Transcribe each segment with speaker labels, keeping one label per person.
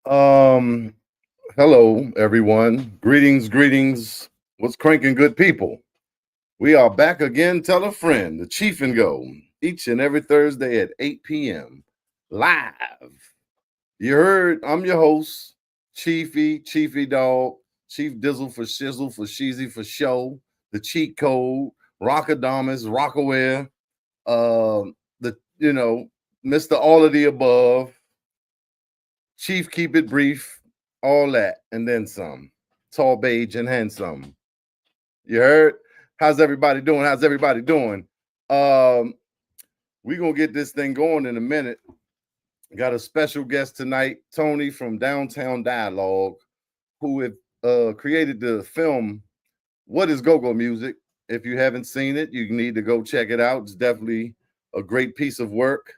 Speaker 1: Um, Hello everyone. Greetings, greetings. What's cranking, good people? We are back again. Tell a friend, the Chief and Go, each and every Thursday at 8 p.m. live. You heard? I'm your host, Chiefy Dog, Chief Dizzle for Shizzle for Sheezy for Show, the Cheat Code, Rockadamas, Rockaware, the Mr. All of the Above, Chief, keep it brief, all that, and then some. Tall, beige, and handsome. You heard? How's everybody doing? How's everybody doing? Um, we're gonna get this thing going in a minute. Got a special guest tonight, Tony from Downtown Dialogue, who have created the film What is GoGo Music? If you haven't seen it, you need to go check it out. It's definitely a great piece of work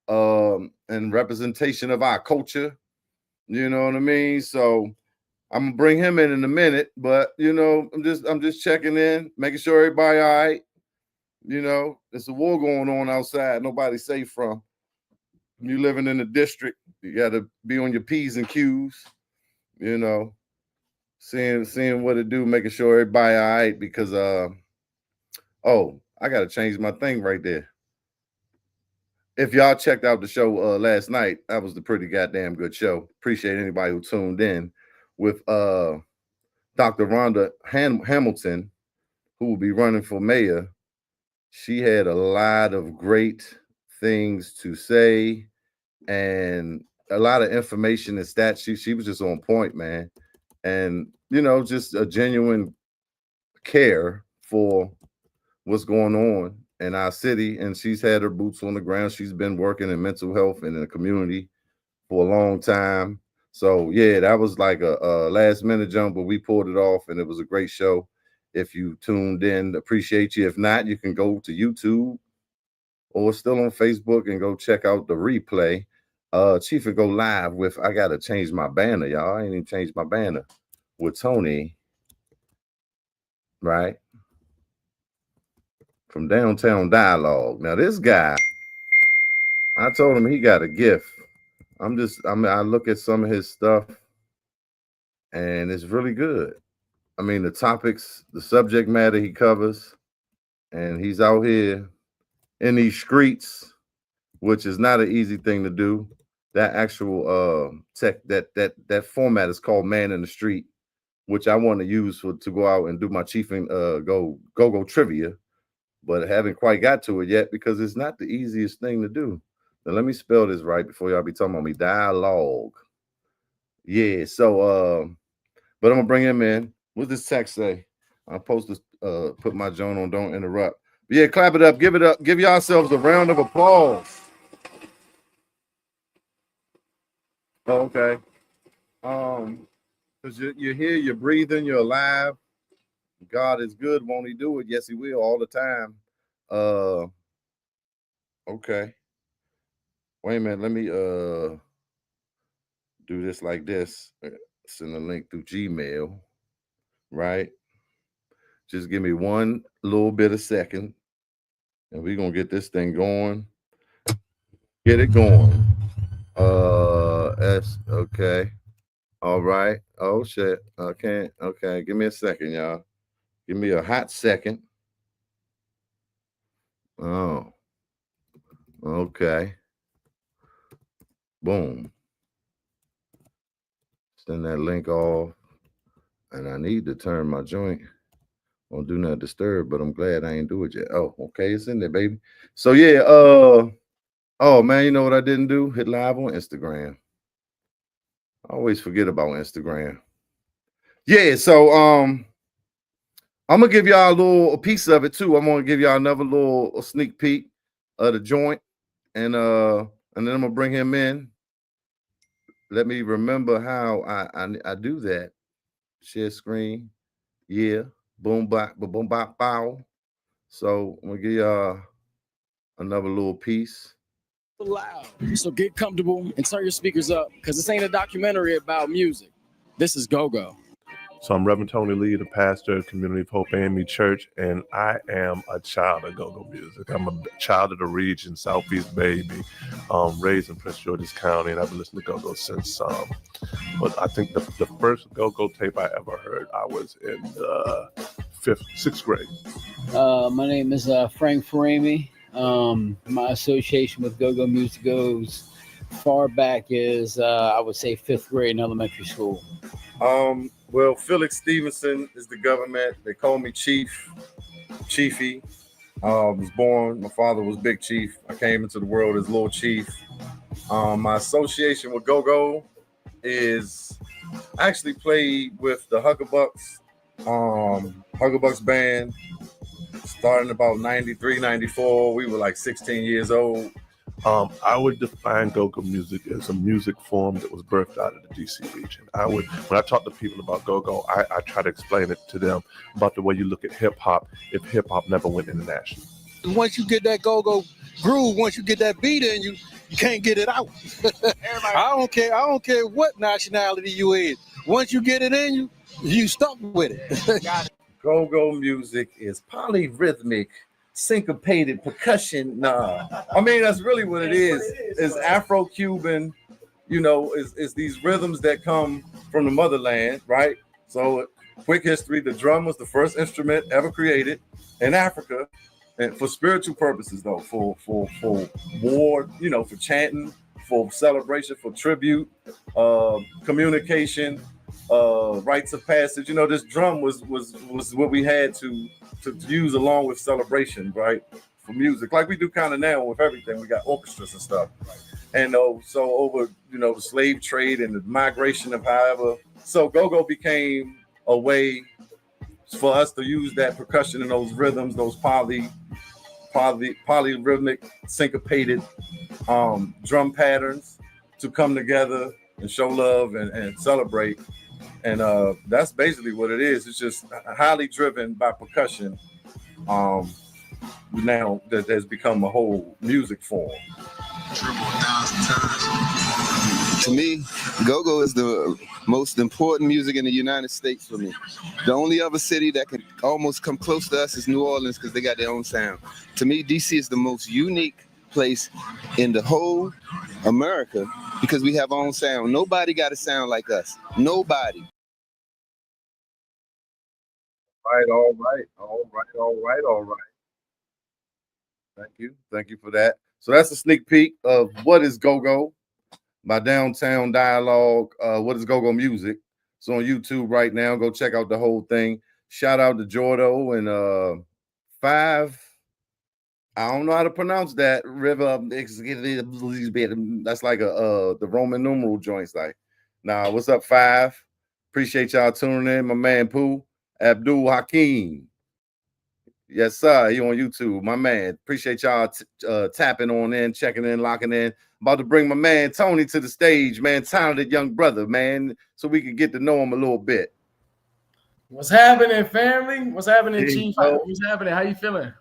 Speaker 1: and representation of our culture. You know what I mean? So I'm gonna bring him in a minute, but I'm just checking in, making sure everybody all right. There's a war going on outside. Nobody's safe from. You living in the district, you got to be on your P's and Q's. You know, seeing what it do, making sure everybody all right. Because oh, I got to change my thing right there. If y'all checked out the show last night, that was a pretty goddamn good show. Appreciate anybody who tuned in with Dr. Rhonda Hamilton, who will be running for mayor. She had a lot of great things to say and a lot of information and stats. She was just on point, man. And, just a genuine care for what's going on in our city. And she's had her boots on the ground. She's been working in mental health and in the community for a long time. So yeah, that was like a last minute jump, but we pulled it off, and it was a great show. If you tuned in, appreciate you. If not, you can go to YouTube or still on Facebook and go check out the replay. Chief would go live with. I gotta change my banner, y'all. I ain't even changed my banner with Tony, right? From Downtown Dialogue. Now this guy, I told him he got a gift. I look at some of his stuff, and it's really good. I mean, the topics, the subject matter he covers, and he's out here in these streets, which is not an easy thing to do. That actual tech, that format is called Man in the Street, which I want to use to go out and do my Chief and go trivia, but I haven't quite got to it yet because it's not the easiest thing to do. Now let me spell this right before y'all be talking about me. Dialogue. Yeah, so but I'm gonna bring him in. What does this text say? I'm supposed to put my joint on Don't Interrupt. But yeah, clap it up, give it up, give yourselves a round of applause. Oh, okay. Because you're here, you're breathing, you're alive. God is good, won't he do it? Yes, he will all the time. Okay. Wait a minute, let me do this like this. Send a link through Gmail, right? Just give me one little bit of second, and we're gonna get this thing going. Get it going. S okay. All right. Oh shit. Okay. Okay. Give me a second, y'all. Give me a hot second. Oh. Okay. Boom. Send that link off. And I need to turn my joint on do not disturb, but I'm glad I ain't do it yet. Oh, okay, it's in there, baby. So yeah, oh man, you know what I didn't do? Hit live on Instagram. I always forget about Instagram. Yeah, so I'm gonna give y'all a piece of it too. I'm gonna give y'all another little sneak peek of the joint, and then I'm gonna bring him in. Let me remember how I do that. Share screen. Yeah. Boom bop boom bop bow. So I'm gonna give y'all another little piece.
Speaker 2: Loud. So get comfortable and turn your speakers up because this ain't a documentary about music. This is GoGo.
Speaker 3: So I'm Reverend Tony Lee, the pastor of Community of Hope AME Church, and I am a child of go-go music. I'm a child of the region, Southeast baby, raised in Prince George's County, and I've been listening to go-go since. But I think the first go-go tape I ever heard, I was in the sixth grade.
Speaker 2: My name is Frank Forame. My association with go-go music goes far back as I would say 5th grade in elementary school.
Speaker 1: Well, Felix Stevenson is the government. They call me Chief, Chiefy. Was born. My father was Big Chief. I came into the world as Little Chief. My association with GoGo is I actually played with the Huggabucks, Huggabucks band, starting about 93, 94. We were like 16 years old.
Speaker 3: I would define go-go music as a music form that was birthed out of the DC region. When I talk to people about go-go, I try to explain it to them about the way you look at hip-hop if hip-hop never went international.
Speaker 4: Once you get that go-go groove, once you get that beat in you, you can't get it out. I don't care what nationality you is. Once you get it in you, you stuck with it.
Speaker 1: Go-go music is polyrhythmic, syncopated percussion. I mean, that's really what it is. It's Afro-Cuban, is these rhythms that come from the motherland, right? So quick history, the drum was the first instrument ever created in Africa, and for spiritual purposes though, for war, for chanting, for celebration, for tribute, communication, rites of passage. This drum was what we had to use along with celebration, right? For music, like we do kind of now with everything. We got orchestras and stuff. And so over, the slave trade and the migration of however, so go-go became a way for us to use that percussion and those rhythms, those polyrhythmic, syncopated drum patterns to come together and show love and celebrate. And that's basically what it is. It's just highly driven by percussion. Now that has become a whole music form.
Speaker 5: To me, go-go is the most important music in the United States for me. The only other city that could almost come close to us is New Orleans because they got their own sound. To me, DC is the most unique place in the whole America because we have our own sound. Nobody got a sound like us. Nobody.
Speaker 1: All right. Thank you for that. So that's a sneak peek of what is go-go, my downtown dialogue. What is go-go music? It's on YouTube right now. Go check out the whole thing. Shout out to Jordo and 5. I don't know how to pronounce that. River. That's like the Roman numeral joints. Like, what's up, 5? Appreciate y'all tuning in. My man Pooh, Abdul Hakeem. Yes, sir. You on YouTube, my man. Appreciate y'all tapping on in, checking in, locking in. About to bring my man Tony to the stage, man. Talented young brother, man, so we can get to know him a little bit.
Speaker 6: What's happening, family? What's happening, Chief? What's happening? How you feeling?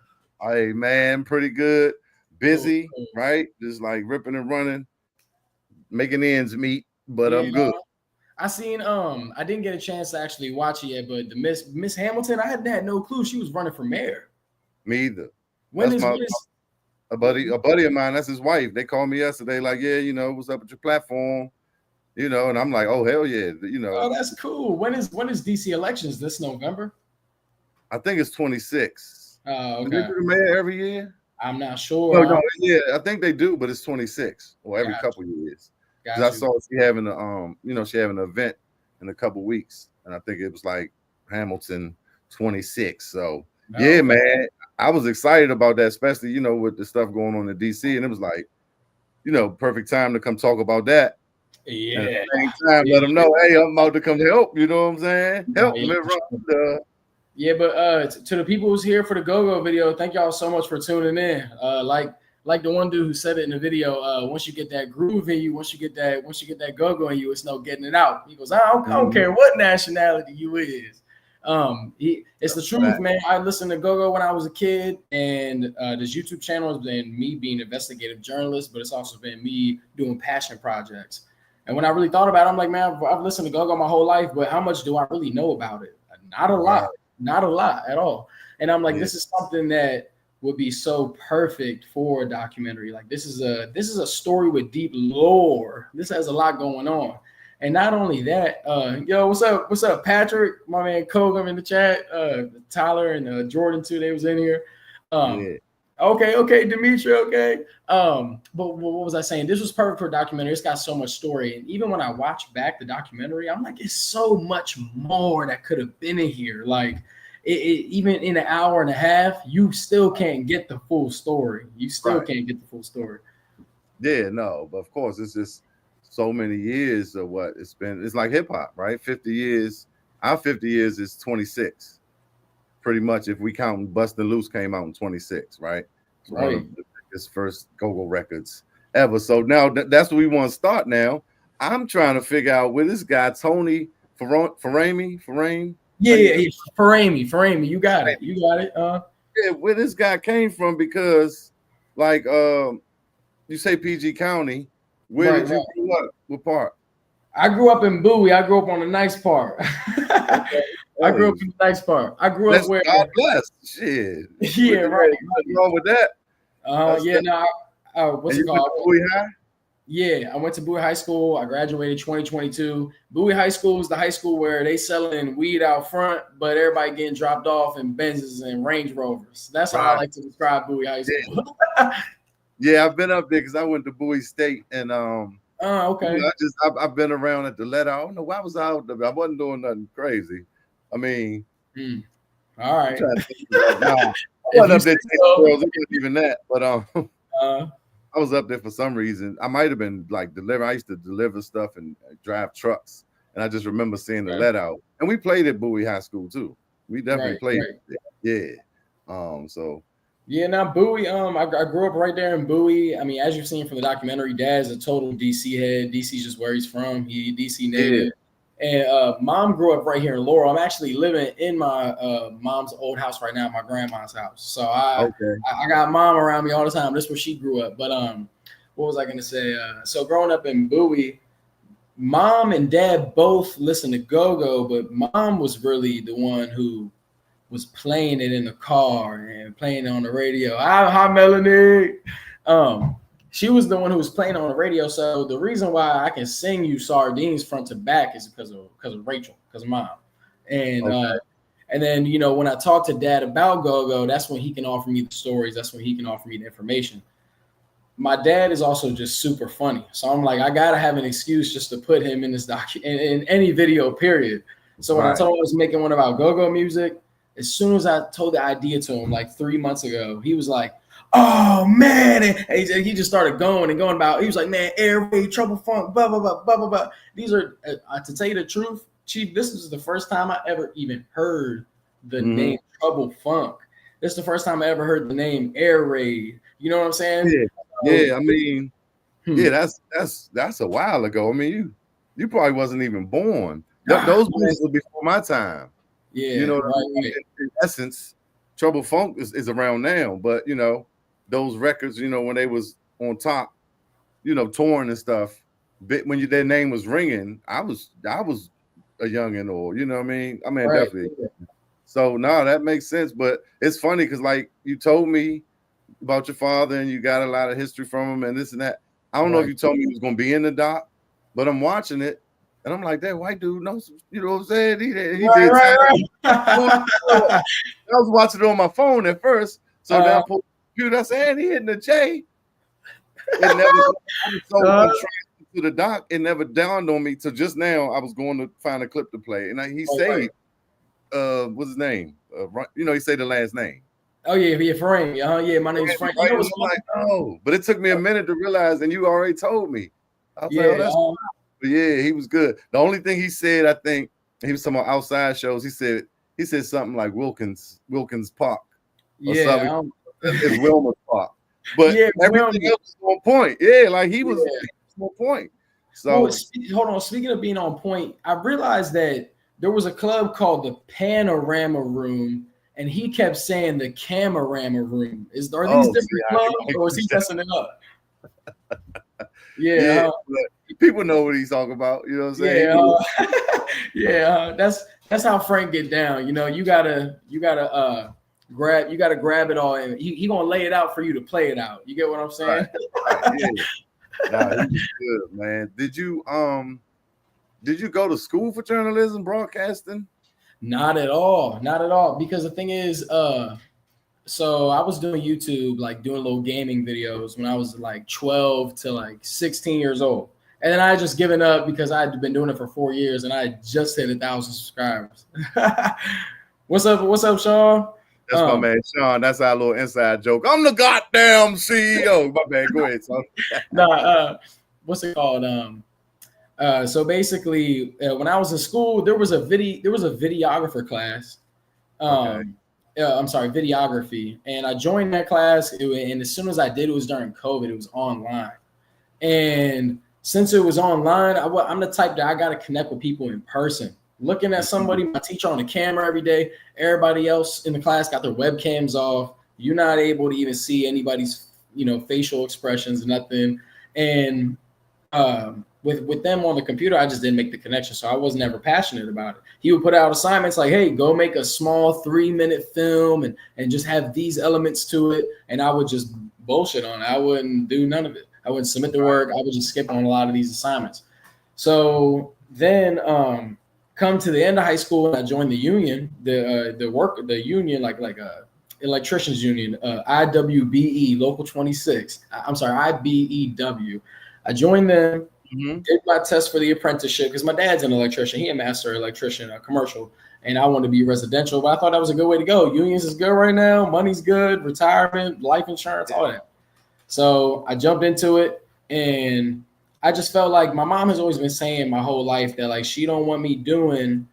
Speaker 1: Hey, man, pretty good. Busy, right? Just like ripping and running, making ends meet, but I'm good.
Speaker 6: I seen I didn't get a chance to actually watch it yet, but the Miss Hamilton, I had no clue she was running for mayor.
Speaker 1: Me either.
Speaker 6: When
Speaker 1: that's
Speaker 6: is
Speaker 1: a buddy of mine, that's his wife. They called me yesterday, like, yeah, what's up with your platform? And I'm like, oh hell yeah,
Speaker 6: Oh, that's cool. When is DC elections this November?
Speaker 1: I think it's 26.
Speaker 6: Oh, okay.
Speaker 1: Do they do the mayor every year?
Speaker 6: I'm not sure.
Speaker 1: No, yeah, I think they do, but it's 26 or every couple years. Because I saw she having she having an event in a couple weeks, and I think it was like Hamilton 26. So yeah, man, I was excited about that, especially with the stuff going on in DC, and it was like, perfect time to come talk about that.
Speaker 6: Yeah.
Speaker 1: And at the same time, let them know, hey, I'm about to come help. You know what I'm saying? Help me run.
Speaker 6: Yeah, but to the people who's here for the GoGo video, thank y'all so much for tuning in. Like the one dude who said it in the video, once you get that groove in you, once you get that go-go in you, it's no getting it out. He goes, I don't care what nationality you is. It's the truth, man. I listened to GoGo when I was a kid, and this YouTube channel has been me being an investigative journalist, but it's also been me doing passion projects. And when I really thought about it, I'm like, man, I've listened to GoGo my whole life, but how much do I really know about it? Not a lot, not a lot at all. And I'm like, this is something that would be so perfect for a documentary. Like this is a story with deep lore. This has a lot going on. And not only that, yo, what's up, Patrick? My man Kogan in the chat, Tyler and Jordan too. They was in here. Okay, Dimitri. Okay. But what was I saying? This was perfect for a documentary. It's got so much story, and even when I watch back the documentary, I'm like, it's so much more that could have been in here. Like, even in an hour and a half, you still can't get the full story. You still can't get the full story.
Speaker 1: Yeah, no, but of course, it's just so many years of what it's been. It's like hip hop, right? 50 years. Our 50 years is 26. Pretty much, if we count Bustin' Loose came out in 26, right? It's one of the biggest first GoGo records ever. So now that's what we want to start now. I'm trying to figure out where this guy, Tony Forame.
Speaker 6: Yeah, Forame. You got it.
Speaker 1: Yeah, where this guy came from, because like you say PG County. Where did you grow up? What part?
Speaker 6: I grew up in Bowie. I grew up on the nice part. I grew up in the nice part. I grew up where
Speaker 1: God bless. Shit.
Speaker 6: Yeah, right.
Speaker 1: What's wrong with that?
Speaker 6: What's it called?
Speaker 1: Bowie High?
Speaker 6: Yeah, I went to Bowie High School. I graduated 2022. Bowie High School is the high school where they selling weed out front, but everybody getting dropped off in Benzes and Range Rovers. That's how I like to describe Bowie High School.
Speaker 1: Yeah, I've been up there because I went to Bowie State, and
Speaker 6: okay.
Speaker 1: You know, I've been around at the letter. I don't know why I was out there. I wasn't doing nothing crazy. I mean,
Speaker 6: all right.
Speaker 1: I wasn't up there taking girls. It wasn't even that, but I was up there for some reason. I might have been like delivering. I used to deliver stuff and drive trucks, and I just remember seeing the let out. And we played at Bowie High School too. We definitely played. Yeah. So.
Speaker 6: Yeah, now Bowie. I grew up right there in Bowie. I mean, as you've seen from the documentary, Dad's a total DC head. DC's just where he's from. He DC native. And Mom grew up right here in Laurel. I'm actually living in my mom's old house right now, my grandma's house. So I got Mom around me all the time. That's where she grew up. But what was I going to say? So growing up in Bowie, Mom and Dad both listened to GoGo, but Mom was really the one who was playing it in the car and playing it on the radio. Hi, Melanie. She was the one who was playing on the radio. So the reason why I can sing you Sardines front to back is because of Rachel, because of Mom. And then, you know, when I talk to Dad about GoGo, that's when he can offer me the stories. That's when he can offer me the information. My dad is also just super funny. So I'm like, I got to have an excuse just to put him in this in any video, period. So when I told him I was making one about GoGo music, as soon as I told the idea to him like 3 months ago, he was like, oh man, and he just started going about. He was like, man, air raid, trouble funk, blah blah blah blah blah blah. These are to tell you the truth, Chief. This is the first time I ever even heard the name Trouble Funk. This is the first time I ever heard the name Air Raid. You know what I'm saying?
Speaker 1: Yeah. I mean, that's a while ago. I mean, you probably wasn't even born. Those movies were before my time.
Speaker 6: Yeah,
Speaker 1: you know, in essence, Trouble Funk is around now, but you know, those records, you know, when they was on top, you know, touring and stuff, when their name was ringing, I was a youngin', or you know what I mean? I mean, definitely. So no, that makes sense. But it's funny because like you told me about your father and you got a lot of history from him and this and that. I don't know if you told me he was gonna be in the doc, but I'm watching it. And I'm like, that white dude knows, you know what I'm saying? He did. I was watching it on my phone at first. So now I pulled the computer, I said, he hitting the J. It never to the doc, it never dawned on me. So just now I was going to find a clip to play. And he said, what's his name? You know, he said the last name.
Speaker 6: Oh, yeah, Frank. Yeah, my name is Frank.
Speaker 1: You know, like, oh, but it took me a minute to realize, and you already told me. I was like, oh, that's but yeah, he was good. The only thing he said, I think, he was talking about outside shows. He said something like Wilkins Park. Or something. It's Wilmer Park. But everything else was on point. Yeah, like he was on point. So
Speaker 6: hold on. Speaking of being on point, I realized that there was a club called the Panorama Room, and he kept saying the Camerama Room. Are these different clubs, or is he messing it up?
Speaker 1: People know what he's talking about. You know what I'm saying?
Speaker 6: Yeah, that's how Frank get down. You know, you gotta grab it all, and he gonna lay it out for you to play it out. You get what I'm saying?
Speaker 1: Right. Yeah. Nah, he was good, man. Did you go to school for journalism, broadcasting?
Speaker 6: Not at all. Not at all. Because the thing is, so I was doing YouTube, like doing little gaming videos when I was like 12 to like 16 years old. And then I had just given up because I had been doing it for 4 years and I had just hit 1,000 subscribers. What's up, Sean?
Speaker 1: That's my man, Sean. That's our little inside joke. I'm the goddamn CEO. My man, go ahead, son.
Speaker 6: What's it called? So basically, when I was in school, there was a videographer class. I'm sorry, videography, and I joined that class. And as soon as I did, it was during COVID. It was online, and since it was online, I'm the type that I got to connect with people in person. Looking at somebody, my teacher on the camera every day, everybody else in the class got their webcams off. You're not able to even see anybody's, facial expressions, nothing. And with them on the computer, I just didn't make the connection. So I wasn't ever passionate about it. He would put out assignments like, hey, go make a small 3-minute film and just have these elements to it. And I would just bullshit on it. I wouldn't do none of it. I wouldn't submit the work. I would just skip on a lot of these assignments. So then come to the end of high school, and I joined the union, the union, like a electricians union, IWBE, Local 26. I'm sorry, IBEW. I joined them, did my test for the apprenticeship because my dad's an electrician. He a master electrician, commercial, and I wanted to be residential. But I thought that was a good way to go. Unions is good right now. Money's good. Retirement, life insurance, all that. So I jumped into it, and I just felt like my mom has always been saying my whole life that like she don't want me doing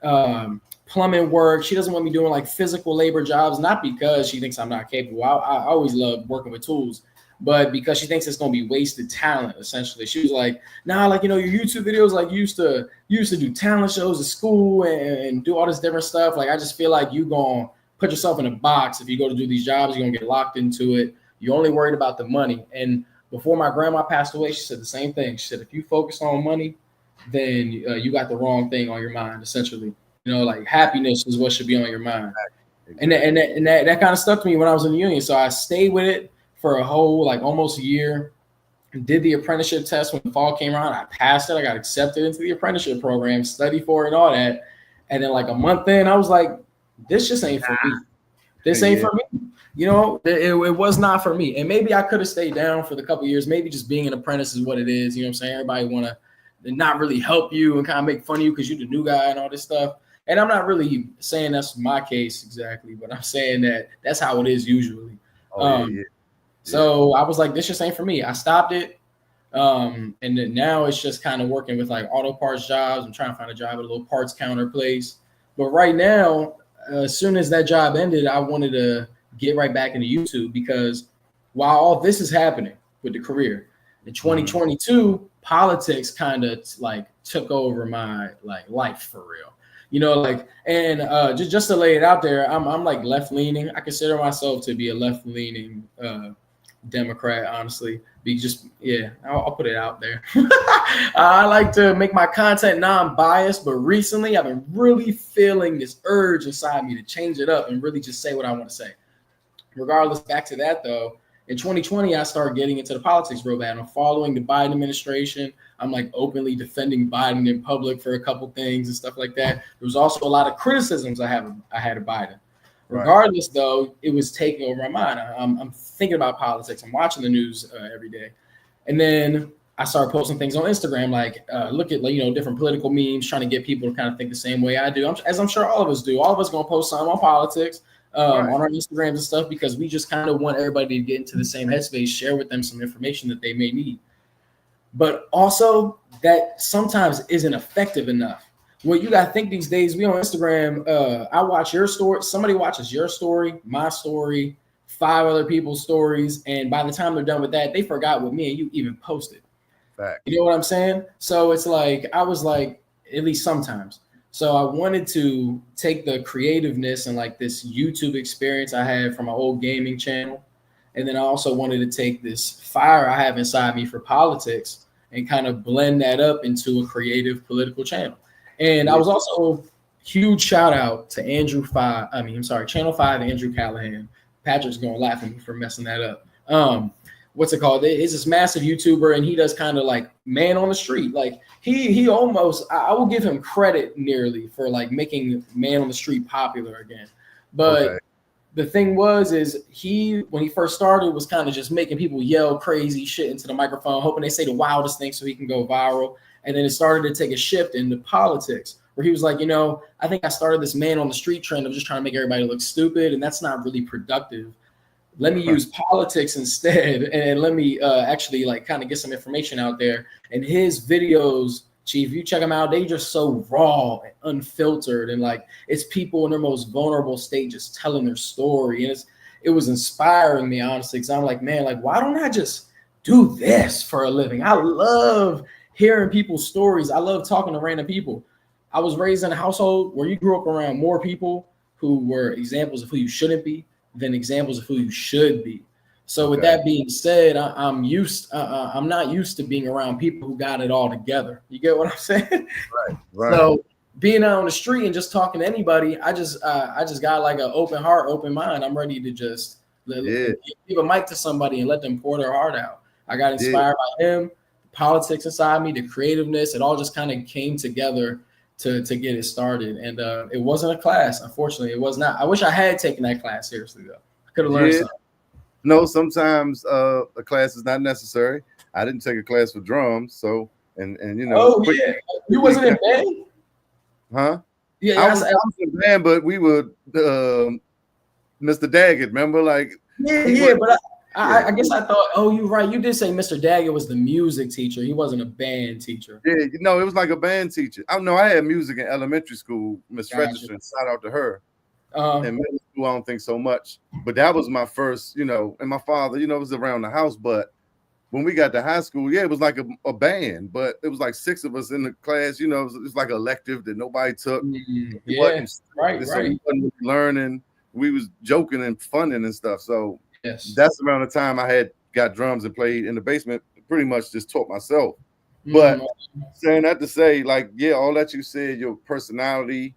Speaker 6: plumbing work. She doesn't want me doing like physical labor jobs, not because she thinks I'm not capable. I always love working with tools, but because she thinks it's going to be wasted talent. Essentially, she was like, "Nah, like your YouTube videos, like you used to do talent shows at school and do all this different stuff. Like I just feel like you gonna put yourself in a box if you go to do these jobs. You're gonna get locked into it. You're only worried about the money." And before my grandma passed away, she said the same thing. She said, if you focus on money, then you got the wrong thing on your mind, essentially. Like happiness is what should be on your mind. Exactly. And that kind of stuck to me when I was in the union. So I stayed with it for a whole, like almost a year, did the apprenticeship test when the fall came around. I passed it. I got accepted into the apprenticeship program, studied for it and all that. And then like a month in, I was like, this just ain't for me. This ain't for me. It was not for me. And maybe I could have stayed down for the couple of years. Maybe just being an apprentice is what it is. You know what I'm saying? Everybody want to not really help you and kind of make fun of you because you're the new guy and all this stuff. And I'm not really saying that's my case exactly, but I'm saying that that's how it is usually. So I was like, this just ain't for me. I stopped it. And then now it's just kind of working with like auto parts jobs. I'm trying to find a job at a little parts counter place. But right now, as soon as that job ended, I wanted to get right back into YouTube because while all this is happening with the career in 2022, politics kind of like took over my like life for real, just to lay it out there, I'm like left leaning. I consider myself to be a left leaning Democrat, honestly. I'll put it out there. I like to make my content non-biased, but recently I've been really feeling this urge inside me to change it up and really just say what I want to say. Regardless, back to that though, in 2020, I started getting into the politics real bad. I'm following the Biden administration. I'm like openly defending Biden in public for a couple things and stuff like that. There was also a lot of criticisms I had of Biden. Regardless, though, it was taking over my mind. I'm thinking about politics. I'm watching the news every day. And then I started posting things on Instagram, like look at different political memes, trying to get people to kind of think the same way I do. As I'm sure all of us do. All of us gonna post something on politics on our Instagrams and stuff because we just kind of want everybody to get into the same headspace, share with them some information that they may need. But also that sometimes isn't effective enough. Well, you gotta think these days, we on Instagram, I watch your story, somebody watches your story, my story, 5 other people's stories, and by the time they're done with that, they forgot what me and you even posted.
Speaker 1: Fact.
Speaker 6: You know what I'm saying? So it's like, I was like, at least sometimes. So I wanted to take the creativeness and like this YouTube experience I had from my old gaming channel. And then I also wanted to take this fire I have inside me for politics and kind of blend that up into a creative political channel. And I was also huge shout out to Channel 5, Andrew Callahan. Patrick's gonna laugh at me for messing that up. What's it called? He's this massive YouTuber, and he does kind of like man on the street. Like he almost, I will give him credit nearly for like making man on the street popular again. But the thing is when he first started was kind of just making people yell crazy shit into the microphone, hoping they say the wildest thing so he can go viral. And then it started to take a shift into politics, where he was like, I think I started this man on the street trend of just trying to make everybody look stupid, and that's not really productive. Let me use politics instead, and let me actually like kind of get some information out there. And his videos, Cheef, you check them out, they just so raw and unfiltered, and like it's people in their most vulnerable stages telling their story. And it was inspiring me, honestly, because I'm like, man, like why don't I just do this for a living? I love hearing people's stories. I love talking to random people. I was raised in a household where you grew up around more people who were examples of who you shouldn't be than examples of who you should be. So with that being said, I'm not used to being around people who got it all together. You get what I'm saying?
Speaker 1: Right.
Speaker 6: So being out on the street and just talking to anybody, I just got like an open heart, open mind. I'm ready to just give a mic to somebody and let them pour their heart out. I got inspired by him, the politics inside me, the creativeness. It all just kind of came together to get it started. And it wasn't a class, unfortunately. It was not. I wish I had taken that class seriously though. I could have learned something.
Speaker 1: No, sometimes a class is not necessary. I didn't take a class for drums, so and
Speaker 6: you wasn't in band?
Speaker 1: Huh?
Speaker 6: Yeah,
Speaker 1: I was in band, but we were Mr. Daggett, remember? Like
Speaker 6: but I guess I thought, you're right. You did say Mr. Daggett was the music teacher. He wasn't a band teacher.
Speaker 1: Yeah, it was like a band teacher. I had music in elementary school, Miss Register, shout out to her. In middle school, I don't think so much. But that was my first, and my father, was around the house. But when we got to high school, it was like a band, but it was like 6 of us in the class, it was like an elective that nobody took.
Speaker 6: Right.
Speaker 1: So we wasn't really learning. We was joking and funning and stuff. So
Speaker 6: yes,
Speaker 1: that's around the time I had got drums and played in the basement, pretty much just taught myself. But saying that to say, like, all that you said, your personality,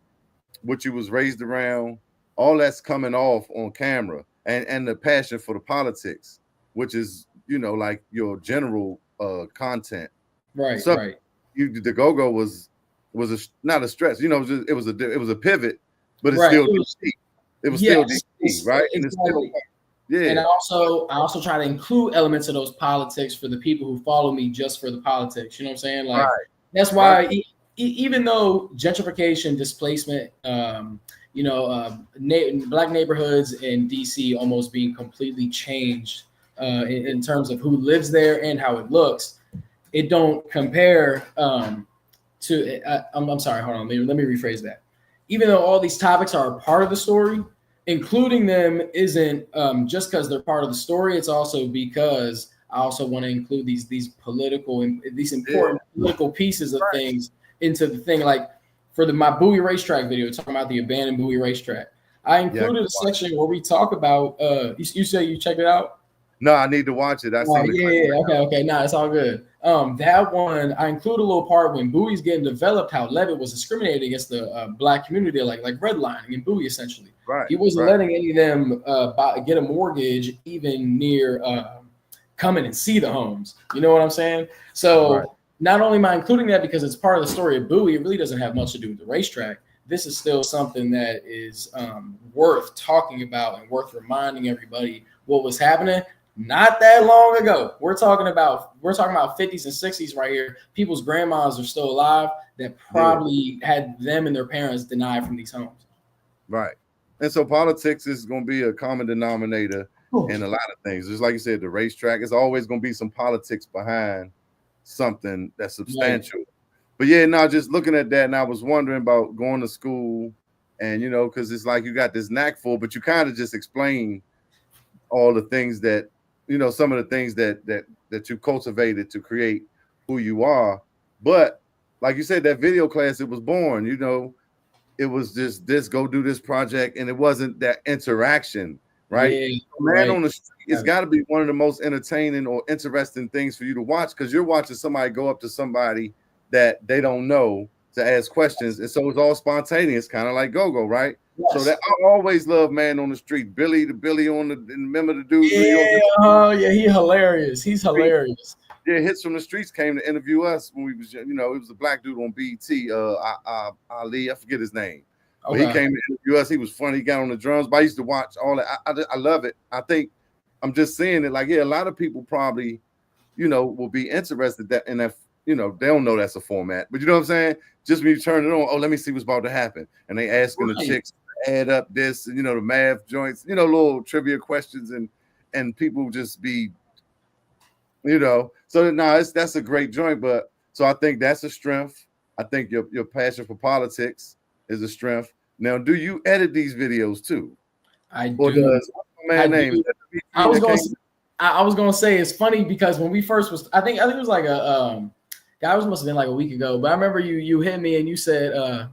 Speaker 1: what you was raised around, all that's coming off on camera, and the passion for the politics, which is, like your general content.
Speaker 6: Right,
Speaker 1: so
Speaker 6: right.
Speaker 1: The GoGo was not a stretch, it was a pivot, but it's still DC. It was still DC, right?
Speaker 6: Exactly.
Speaker 1: And it's still,
Speaker 6: and I also try to include elements of those politics for the people who follow me just for the politics. You know what I'm saying? Like that's why even though gentrification, displacement, black neighborhoods in DC almost being completely changed in terms of who lives there and how it looks, it don't compare to. I'm sorry, hold on. Let me rephrase that. Even though all these topics are a part of the story, including them isn't just because they're part of the story. It's also because I also want to include these political and these important political pieces of things into the thing. Like for my Bowie racetrack video, talking about the abandoned Bowie racetrack, I included a section where we talk about. You say you checked it out?
Speaker 1: No, I need to watch it.
Speaker 6: Okay. No, it's all good. That one, I include a little part when Bowie's getting developed, how Levitt was discriminating against the black community, like redlining in Bowie, essentially.
Speaker 1: Right.
Speaker 6: He wasn't letting any of them get a mortgage even near coming and see the homes. You know what I'm saying? So not only am I including that because it's part of the story of Bowie, it really doesn't have much to do with the racetrack. This is still something that is worth talking about and worth reminding everybody what was happening. Not that long ago. We're talking about 50s and 60s right here. People's grandmas are still alive that probably had them and their parents denied from these homes.
Speaker 1: Right. And so politics is going to be a common denominator in a lot of things. Just like you said, the racetrack is always going to be some politics behind something that's substantial. Right. But just looking at that, and I was wondering about going to school and, because it's like you got this knack for, but you kind of just explain all the things that, some of the things that you cultivated to create who you are. But like you said, that video class, it was born, it was just this, go do this project. And it wasn't that interaction right?
Speaker 2: Yeah,
Speaker 1: Man
Speaker 2: right.
Speaker 1: on the street, it's got to be one of the most entertaining or interesting things for you to watch, because you're watching somebody go up to somebody that they don't know to ask questions, and so it's all spontaneous, kind of like GoGo, right?
Speaker 2: Yes.
Speaker 1: So that I always love Man on the Street. Billy on the, remember the dude in New York?
Speaker 6: Yeah, he's hilarious. He's hilarious.
Speaker 1: Yeah, Hits from the Streets came to interview us when we was, it was a black dude on BET, Ali, I forget his name. But he came to interview us. He was funny. He got on the drums. But I used to watch all that. I love it. I think I'm just saying it like, yeah, a lot of people probably, will be interested in that, they don't know that's a format. But you know what I'm saying? Just when you turn it on, oh, let me see what's about to happen. And they asking the chicks to add up this, and the math joints, little trivia questions, and people just be, so that's a great joint. But so I think that's a strength. I think your passion for politics is a strength. Now, do you edit these videos too?
Speaker 6: I do.
Speaker 1: Or does man name?
Speaker 6: I was gonna say it's funny because when we first was, I think it was like guys must have been like a week ago, but I remember you hit me and you said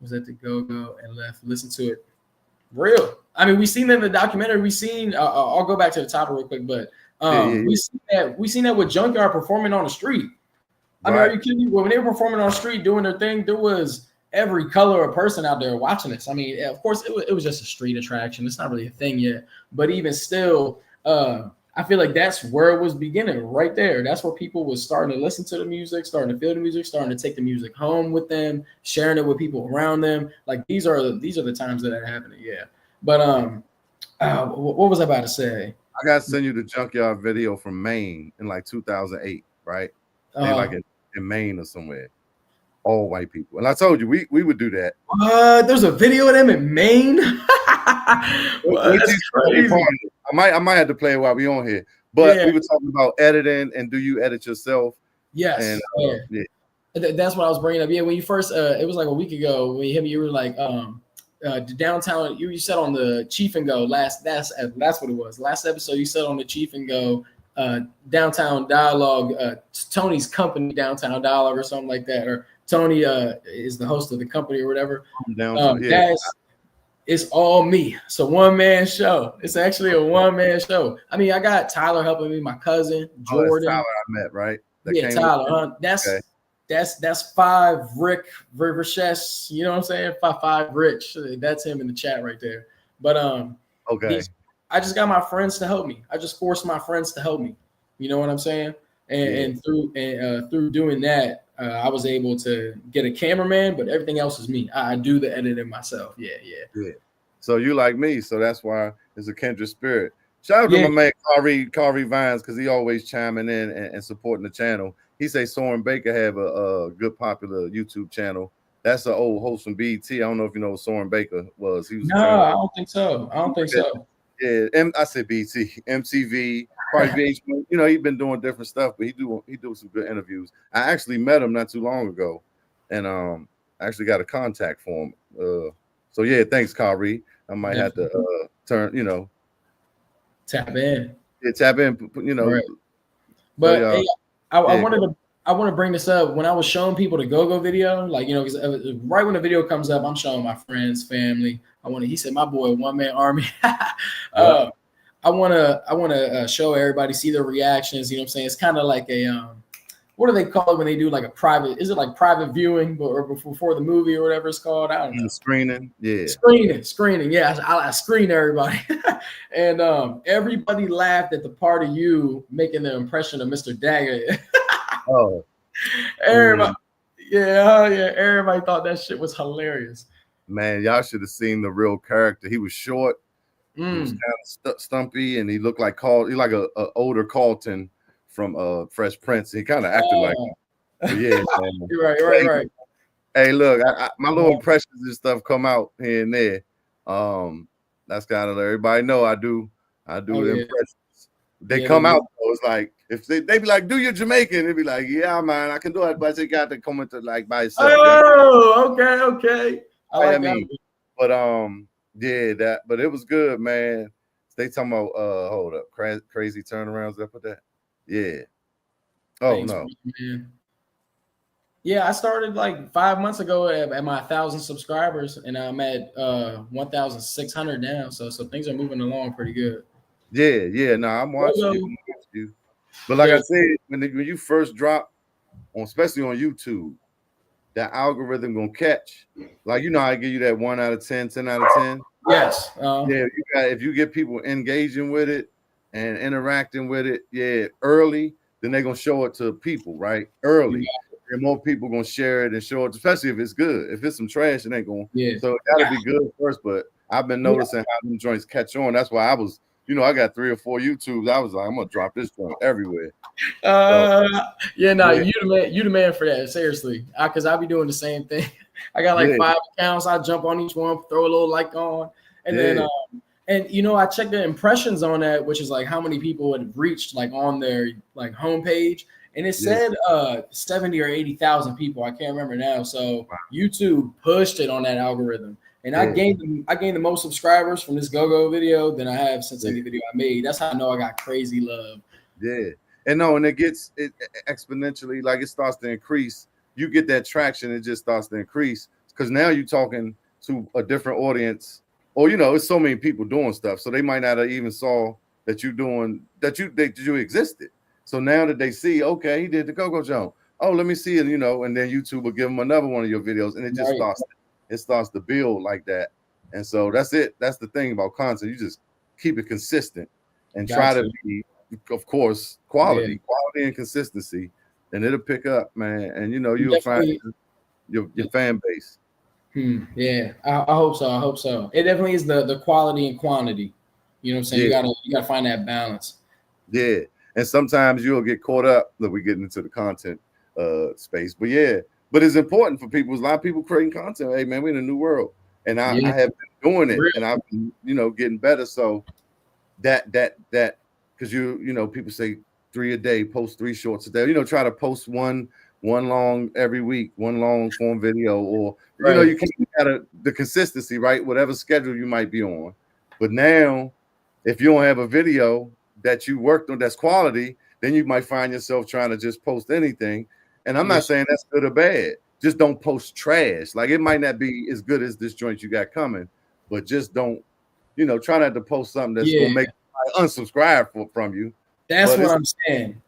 Speaker 6: was at the GoGo and left. Listen to it. Real. I mean, we seen that in the documentary. We seen. I'll go back to the topic real quick, but we seen that with Junkyard performing on the street. I mean, are you kidding me? When they were performing on the street doing their thing, there was every color of person out there watching this. I mean, of course, it was just a street attraction. It's not really a thing yet, but even still, I feel like that's where it was beginning right there. That's where people was starting to listen to the music, starting to feel the music, starting to take the music home with them, sharing it with people around them. Like these are the times that are happening. Yeah. But what was I about to say?
Speaker 1: I gotta send you the Junkyard video from Maine in like 2008, right? They like in Maine or somewhere. All white people. And I told you we would do that.
Speaker 6: There's a video of them in Maine. That's crazy.
Speaker 1: I might have to play it while we on here. But we were talking about editing, and do you edit yourself?
Speaker 6: Yes.
Speaker 1: And
Speaker 6: that's what I was bringing up. Yeah, when you first it was like a week ago when you hit me, you were like the downtown, you said on the Cheef and Go that's what it was. Last episode you said on the Cheef and Go downtown dialogue, Tony's company, Downtown Dialogue or something like that, or Tony is the host of the company or whatever. It's all me. It's a one-man show. It's actually a one-man show. I mean, I got Tyler helping me, my cousin Jordan.
Speaker 1: Tyler I met, right?
Speaker 6: Tyler. That's 5 Rick Rivershes. You know what I'm saying? 5 Rich. That's him in the chat right there. But I just got my friends to help me. I just forced my friends to help me. You know what I'm saying? And through doing that, I was able to get a cameraman, but everything else is me. I do the editing myself. Yeah.
Speaker 1: So you like me, so that's why it's a kindred spirit. Shout out to my man Kari Vines, because he always chiming in and supporting the channel. He say Soren Baker have a good popular YouTube channel. That's an old host from BET. I don't know if you know what Soren Baker was. He was
Speaker 6: I don't think so.
Speaker 1: Yeah, I said BT, MTV, probably VH1. He's been doing different stuff, but he do some good interviews. I actually met him not too long ago, and I actually got a contact for him. So yeah, thanks, Kari. I might have to turn,
Speaker 6: tap in.
Speaker 1: Yeah, tap in.
Speaker 6: Right. But hey, I want to bring this up. When I was showing people the GoGo video, like because right when the video comes up, I'm showing my friends, family. He said, my boy, one-man army. I want to show everybody, see their reactions. You know what I'm saying? It's kind of like a, what do they call it when they do like a private, is it like private viewing or before the movie or whatever it's called? I don't know.
Speaker 1: Screening. Yeah.
Speaker 6: Screening. Yeah. I screen everybody. And everybody laughed at the part of you making the impression of Mr. Dagger. Everybody. Yeah. Everybody thought that shit was hilarious.
Speaker 1: Man, y'all should have seen the real character. He was short, he was kind of stumpy, and he looked like a older Carlton from Fresh Prince. He kind of acted like him. But yeah, man.
Speaker 6: You're right.
Speaker 1: Hey, look, my little impressions and stuff come out here and there. That's kind of everybody know I do impressions. They come out though. It's like if they be like, do your Jamaican, they be like, yeah, man, I can do it, but they got to come into like by itself.
Speaker 6: Okay.
Speaker 1: I mean, but but it was good, man. They talking about hold up, crazy turnarounds up with that. Yeah. Oh, thanks, no. Man.
Speaker 6: Yeah, I started like 5 months ago at my 1,000 subscribers, and I'm at 1,600 now. So things are moving along pretty good.
Speaker 1: Yeah. No, I'm watching
Speaker 6: GoGo,
Speaker 1: you. But like I
Speaker 6: the
Speaker 1: said, when you first drop on, especially on YouTube, that algorithm gonna catch. Like, you know, I give you that 1 out of 10, 10 out of 10.
Speaker 6: yes,
Speaker 1: Yeah, if you get people engaging with it and interacting with it, yeah, early, then they're gonna show it to people, right? Early. And more people gonna share it and show it, especially if it's good. If it's some trash, it ain't gonna.
Speaker 6: yeah.
Speaker 1: So it gotta be good first. But I've been noticing how them joints catch on. That's why I was, you know, I got 3 or 4 YouTubes. I was like, I'm gonna drop this joint everywhere.
Speaker 6: Yeah, no,
Speaker 1: Yeah.
Speaker 6: you the man for that. Seriously, because I be doing the same thing. I got like
Speaker 1: Yeah.
Speaker 6: 5 accounts. I jump on each one, throw a little like on, and then and you know I check the impressions on that, which is like how many people had reached like on their like homepage, and it said 70 or 80,000 people. I can't remember now. So YouTube pushed it on that algorithm, and I gained the most subscribers from this GoGo video than I have since any video I made. That's how I know I got crazy love.
Speaker 1: Yeah. And no, and it gets it exponentially, like it starts to increase. You get that traction, it just starts to increase because now you're talking to a different audience, or you know, it's so many people doing stuff, so they might not have even saw that you doing that you existed. So now that they see, okay, he did the GoGo jump. Oh, let me see it, you know, and then YouTube will give them another one of your videos, and it just starts to build like that. And so that's it. That's the thing about content. You just keep it consistent and try to be, of course, quality and consistency, and it'll pick up, man. And you know, you'll find your fan base.
Speaker 6: Yeah, I hope so. I hope so. It definitely is the quality and quantity. You know what I'm saying? You gotta find that balance.
Speaker 1: Yeah, and sometimes you'll get caught up that we get into the content space, but yeah, but it's important for people. There's a lot of people creating content. Hey, man, we're in a new world, and I have been doing it, and I've been, you know, getting better. So that because you know, people say 3 a day, post 3 shorts a day. You know, try to post one long every week, one long form video, or you know, you can't get the consistency, right? Whatever schedule you might be on. But now, if you don't have a video that you worked on that's quality, then you might find yourself trying to just post anything. And I'm not saying that's good or bad. Just don't post trash. Like, it might not be as good as this joint you got coming, but just don't, you know, try not to post something that's gonna make unsubscribe from you.
Speaker 6: That's what I'm saying.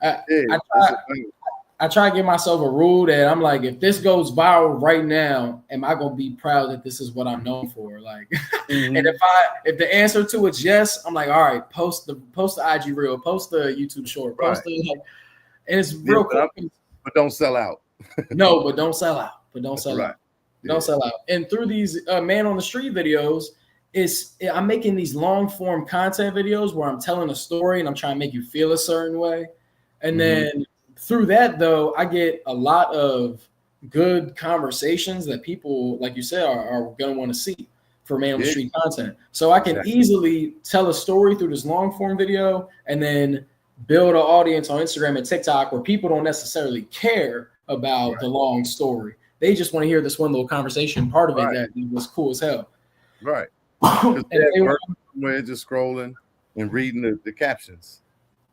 Speaker 6: I try to give myself a rule that I'm like, if this goes viral right now, am I gonna be proud that this is what I'm known for? Like, and if the answer to it's yes, I'm like, all right, post the IG reel, post the YouTube short, post the and it's real cool.
Speaker 1: But don't sell out.
Speaker 6: No, but don't sell out. Don't sell out. And through these man on the street videos, I'm making these long form content videos where I'm telling a story and I'm trying to make you feel a certain way, and then through that, though, I get a lot of good conversations that people, like you said, are going to want to see for man on the street content. So I can easily tell a story through this long form video and then build an audience on Instagram and TikTok where people don't necessarily care about the long story. They just want to hear this one little conversation part of it that was cool as hell.
Speaker 1: Right. We're just scrolling and reading the captions.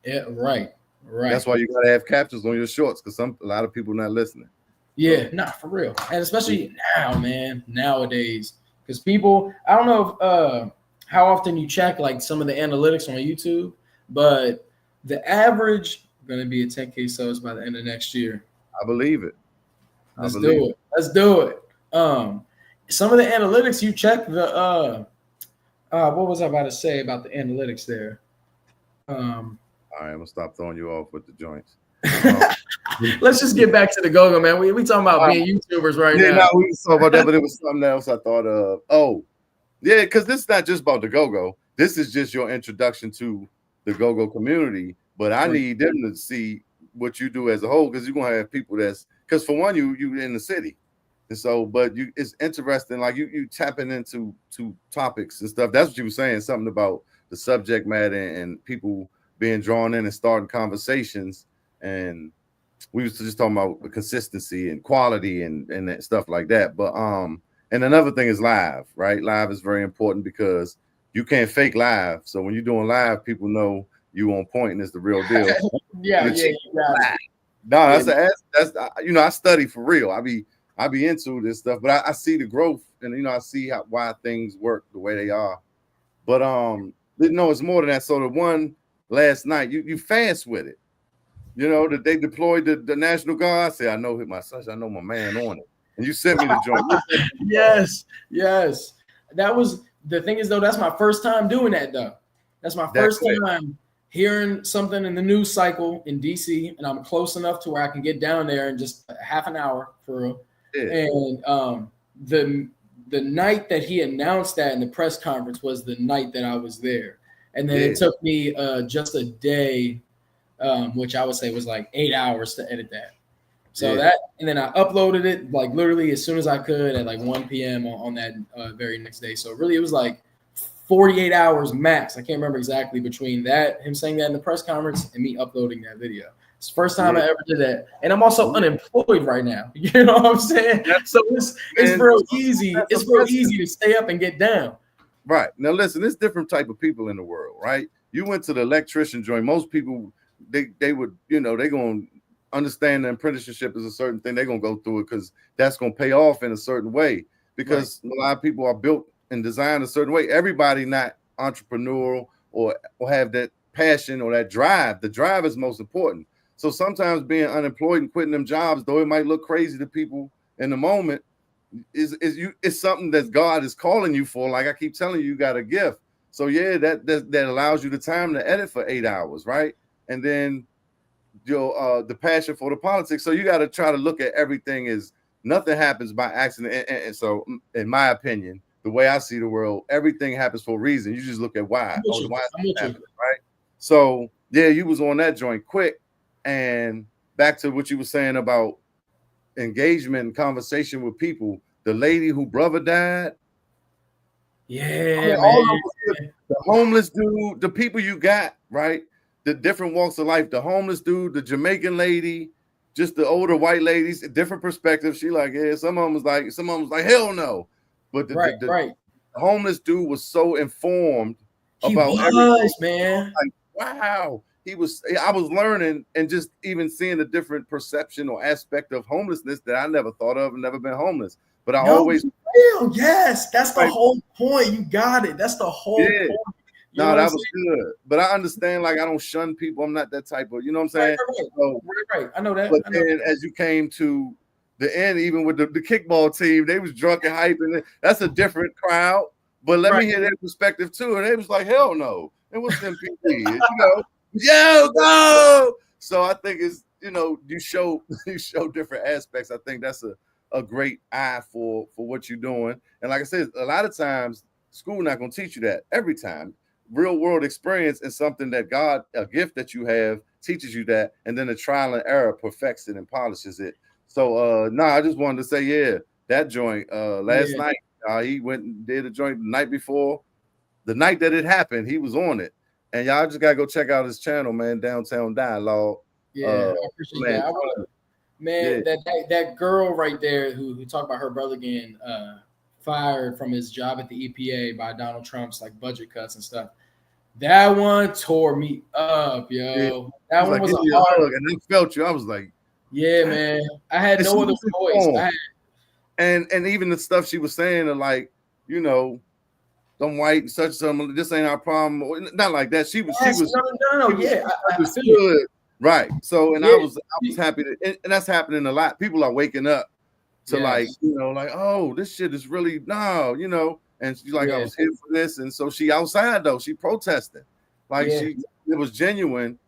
Speaker 6: Yeah, right.
Speaker 1: That's why you gotta have captions on your shorts, because a lot of people not listening.
Speaker 6: Yeah, for real, and especially now, man, nowadays, because people, I don't know if, how often you check like some of the analytics on YouTube, but the average going to be at 10K subs by the end of next year.
Speaker 1: I believe it.
Speaker 6: Let's do it. Some of the analytics you check the what was I about to say about the analytics there?
Speaker 1: All right, I'm gonna stop throwing you off with the joints.
Speaker 6: Let's just get back to the GoGo, man. We talking about being YouTubers right now.
Speaker 1: No, we was talking about that, but it was something else I thought of. Oh, yeah, because this is not just about the GoGo. This is just your introduction to the GoGo community. But I need them to see what you do as a whole, because you're gonna have people because for one, you in the city. And so, but it's interesting, like you tapping into topics and stuff. That's what you were saying, something about the subject matter and people being drawn in and starting conversations. And we was just talking about the consistency and quality and stuff like that. But and another thing is live, right? Live is very important because you can't fake live. So when you're doing live, people know you on point and it's the real deal.
Speaker 6: Yeah.
Speaker 1: No, that's you know, I study for real. I be into this stuff, but I see the growth, and you know, I see why things work the way they are. But no, it's more than that. So the one last night, you fast with it. You know that they deployed the National Guard. I say, I know hit my son, I know my man on it, and you sent me the joint.
Speaker 6: Yes. That was the thing is though. That's my first time doing that though. That's my first time hearing something in the news cycle in DC, and I'm close enough to where I can get down there in just half an hour for real. Yeah. And the night that he announced that in the press conference was the night that I was there, and then it took me just a day, which I would say was like 8 hours to edit that. So that, and then I uploaded it like literally as soon as I could at like 1 p.m. on that very next day. So really, it was like 48 hours max. I can't remember exactly between that, him saying that in the press conference, and me uploading that video. It's the first time I ever did that. And I'm also unemployed right now. You know what I'm saying? So it's real easy. It's real easy to stay up and get down.
Speaker 1: Right. Now listen, there's different type of people in the world, right? You went to the electrician joint. Most people, they would, you know, they're going to understand the apprenticeship is a certain thing. They're going to go through it because that's going to pay off in a certain way, because a lot of people are built and designed a certain way. Everybody not entrepreneurial or have that passion or that drive. The drive is most important. So sometimes being unemployed and quitting them jobs, though it might look crazy to people in the moment, it's something that God is calling you for. Like I keep telling you, you got a gift. So yeah, that allows you the time to edit for 8 hours, right? And then your the passion for the politics. So you got to try to look at everything as nothing happens by accident. And so, in my opinion, the way I see the world, everything happens for a reason. You just look at why. Why it's happening, right? So yeah, you was on that joint quick. And back to what you were saying about engagement and conversation with people. The lady who brother died.
Speaker 6: Yeah,
Speaker 1: all of the homeless dude, the people you got, right? The different walks of life, the homeless dude, the Jamaican lady, just the older white ladies, different perspectives. She like, yeah, some of them was like, hell no. But the homeless dude was so informed about everything.
Speaker 6: Man.
Speaker 1: Like, wow. I was learning and just even seeing a different perception or aspect of homelessness that I never thought of and never been homeless. But I always
Speaker 6: real. Yes, that's the whole point. You got it. That's the whole point.
Speaker 1: No, that was good. But I understand, like, I don't shun people. I'm not that type of, you know what I'm saying?
Speaker 6: Right. I know that.
Speaker 1: But then as you came to the end, even with the kickball team, they was drunk and hyping. That's a different crowd. But let me hear their perspective too. And they was like, hell no. It was MPD, you know. Yo, go. So I think it's, you know, you show different aspects. I think that's a great eye for what you're doing. And like I said, a lot of times school not going to teach you that every time. Real world experience is something that God, a gift that you have, teaches you that, and then the trial and error perfects it and polishes it. So I just wanted to say, yeah, that joint last night, he went and did a joint the night before. The night that it happened, he was on it. And y'all just gotta go check out his channel, man. Downtown Dialogue.
Speaker 6: Yeah, I appreciate that. That girl right there who talked about her brother getting fired from his job at the EPA by Donald Trump's like budget cuts and stuff. That one tore me up, yo. Yeah. That one was a hard.
Speaker 1: And I felt you. I was like,
Speaker 6: yeah, man. I had no other voice.
Speaker 1: And even the stuff she was saying, like, you know, some white and such something. This ain't our problem. Not like that. She was.
Speaker 6: No. Yeah, I
Speaker 1: understood. Right. So, and I was happy and that's happening a lot. People are waking up to like, you know, like, oh, this shit is really you know. And she's like, I was here for this. And so she outside though, she protested. Like it was genuine.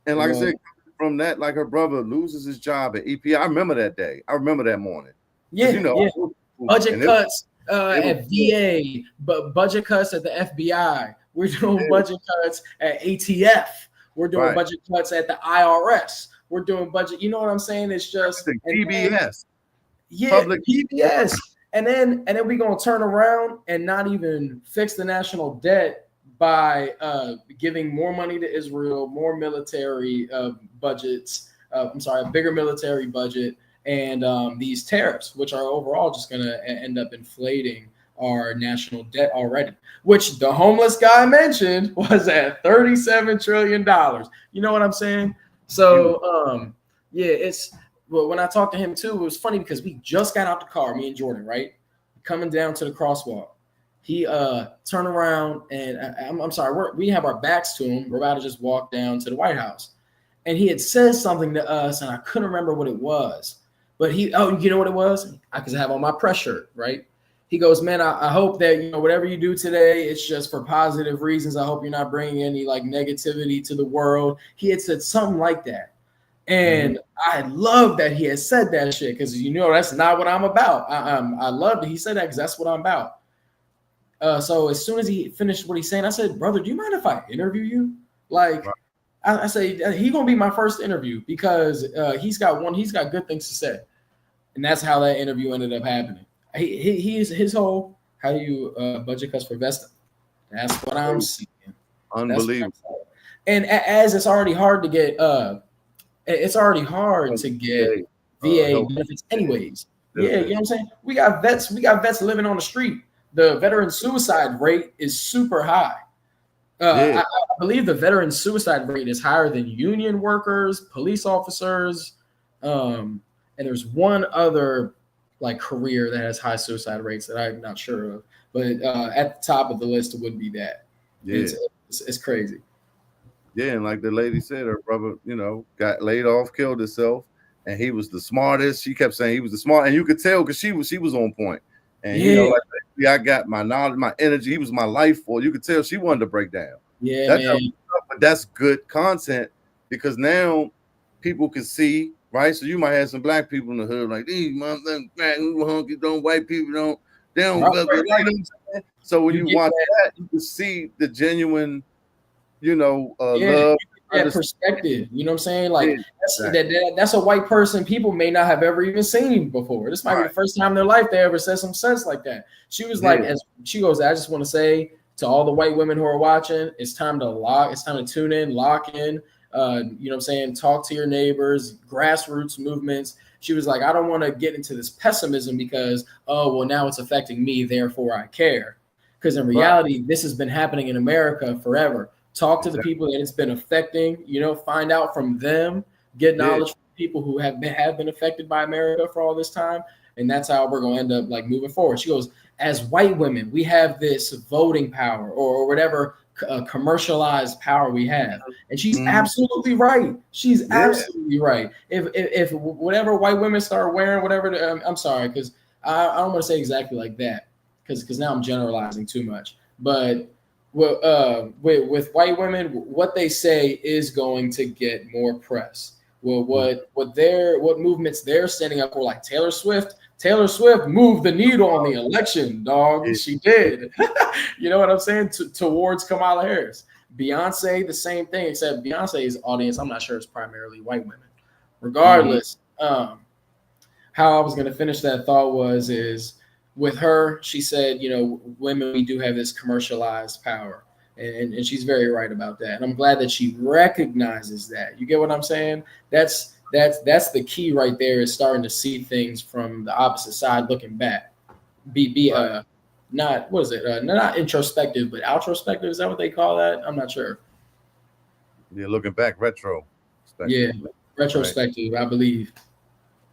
Speaker 1: And like I said, from that, like her brother loses his job at EPA. I remember that day. I remember that morning.
Speaker 6: Yeah. You know, budget cuts at VA, but budget cuts at the FBI. We're doing budget cuts at ATF. We're doing budget cuts at the IRS. We're doing budget. You know what I'm saying? It's just
Speaker 1: PBS.
Speaker 6: Public PBS. And then we're gonna turn around and not even fix the national debt by giving more money to Israel, more military budgets. A bigger military budget, and these tariffs, which are overall just gonna end up inflating our national debt already. Which the homeless guy mentioned was at $37 trillion. You know what I'm saying? So Yeah, it's well, when I talked to him too, it was funny because we just got out the car, me and Jordan, right? Coming down to the crosswalk. He turned around and I'm sorry, we have our backs to him. We're about to just walk down to the White House. And he had said something to us, and I couldn't remember what it was. But you know what it was? Because I have on my press shirt, right? He goes, man, I hope that, you know, whatever you do today, it's just for positive reasons. I hope you're not bringing any like negativity to the world. He had said something like that. And I love that he had said that shit because, you know, that's not what I'm about. I love that he said that because that's what I'm about. So as soon as he finished what he's saying, I said, brother, do you mind if I interview you? Like, right. I say, he going to be my first interview because he's got good things to say. And that's how that interview ended up happening. He's his whole, how do you budget cuts for vesting? That's what I'm seeing.
Speaker 1: Unbelievable.
Speaker 6: And as it's already hard to get, VA benefits anyways. Yeah, you know what I'm saying? We got vets living on the street. The veteran suicide rate is super high. I believe the veteran suicide rate is higher than union workers, police officers, and there's one other like career that has high suicide rates that I'm not sure of. But at the top of the list, it would be that. Yeah, it's crazy.
Speaker 1: Yeah, and like the lady said, her brother, you know, got laid off, killed himself, and he was the smartest. She kept saying he was the smart, and you could tell because she was on point. And you know, like I got my knowledge, my energy. He was my life force. You could tell she wanted to break down.
Speaker 6: Yeah, man.
Speaker 1: But that's good content because now people can see, right? So you might have some black people in the hood like these motherfuckers, hunky, don't white people don't right. So when you watch that, you can see the genuine, you know, love.
Speaker 6: That perspective, you know what I'm saying? Like that's a white person people may not have ever even seen before. This might be the first time in their life they ever said some sense like that. She was like, as she goes, I just want to say to all the white women who are watching, it's time to tune in, lock in, you know what I'm saying? Talk to your neighbors, grassroots movements. She was like, I don't want to get into this pessimism because, oh, well, now it's affecting me, therefore I care. Because in reality, this has been happening in America forever. Talk to the people that it's been affecting, you know, find out from them, get knowledge from people who have been affected by America for all this time. And that's how we're going to end up like moving forward. She goes, as white women, we have this voting power or whatever commercialized power we have. And she's absolutely right. She's absolutely right. If whatever white women start wearing, whatever, I'm sorry, because I don't want to say exactly like that because now I'm generalizing too much. But with white women, what they say is going to get more press. Well, what movements they're standing up for, like Taylor Swift moved the needle on the election, dog. She did. You know what I'm saying? Towards Kamala Harris. Beyonce, the same thing, except Beyonce's audience, I'm not sure it's primarily white women. Regardless, how I was going to finish that thought is with her, she said, you know, women, we do have this commercialized power. And she's very right about that. And I'm glad that she recognizes that. You get what I'm saying? That's the key right there, is starting to see things from the opposite side, looking back. Not what is it? Not introspective, but outrospective. Is that what they call that? I'm not sure.
Speaker 1: Yeah, looking back, retro.
Speaker 6: Yeah, retrospective, right. I believe.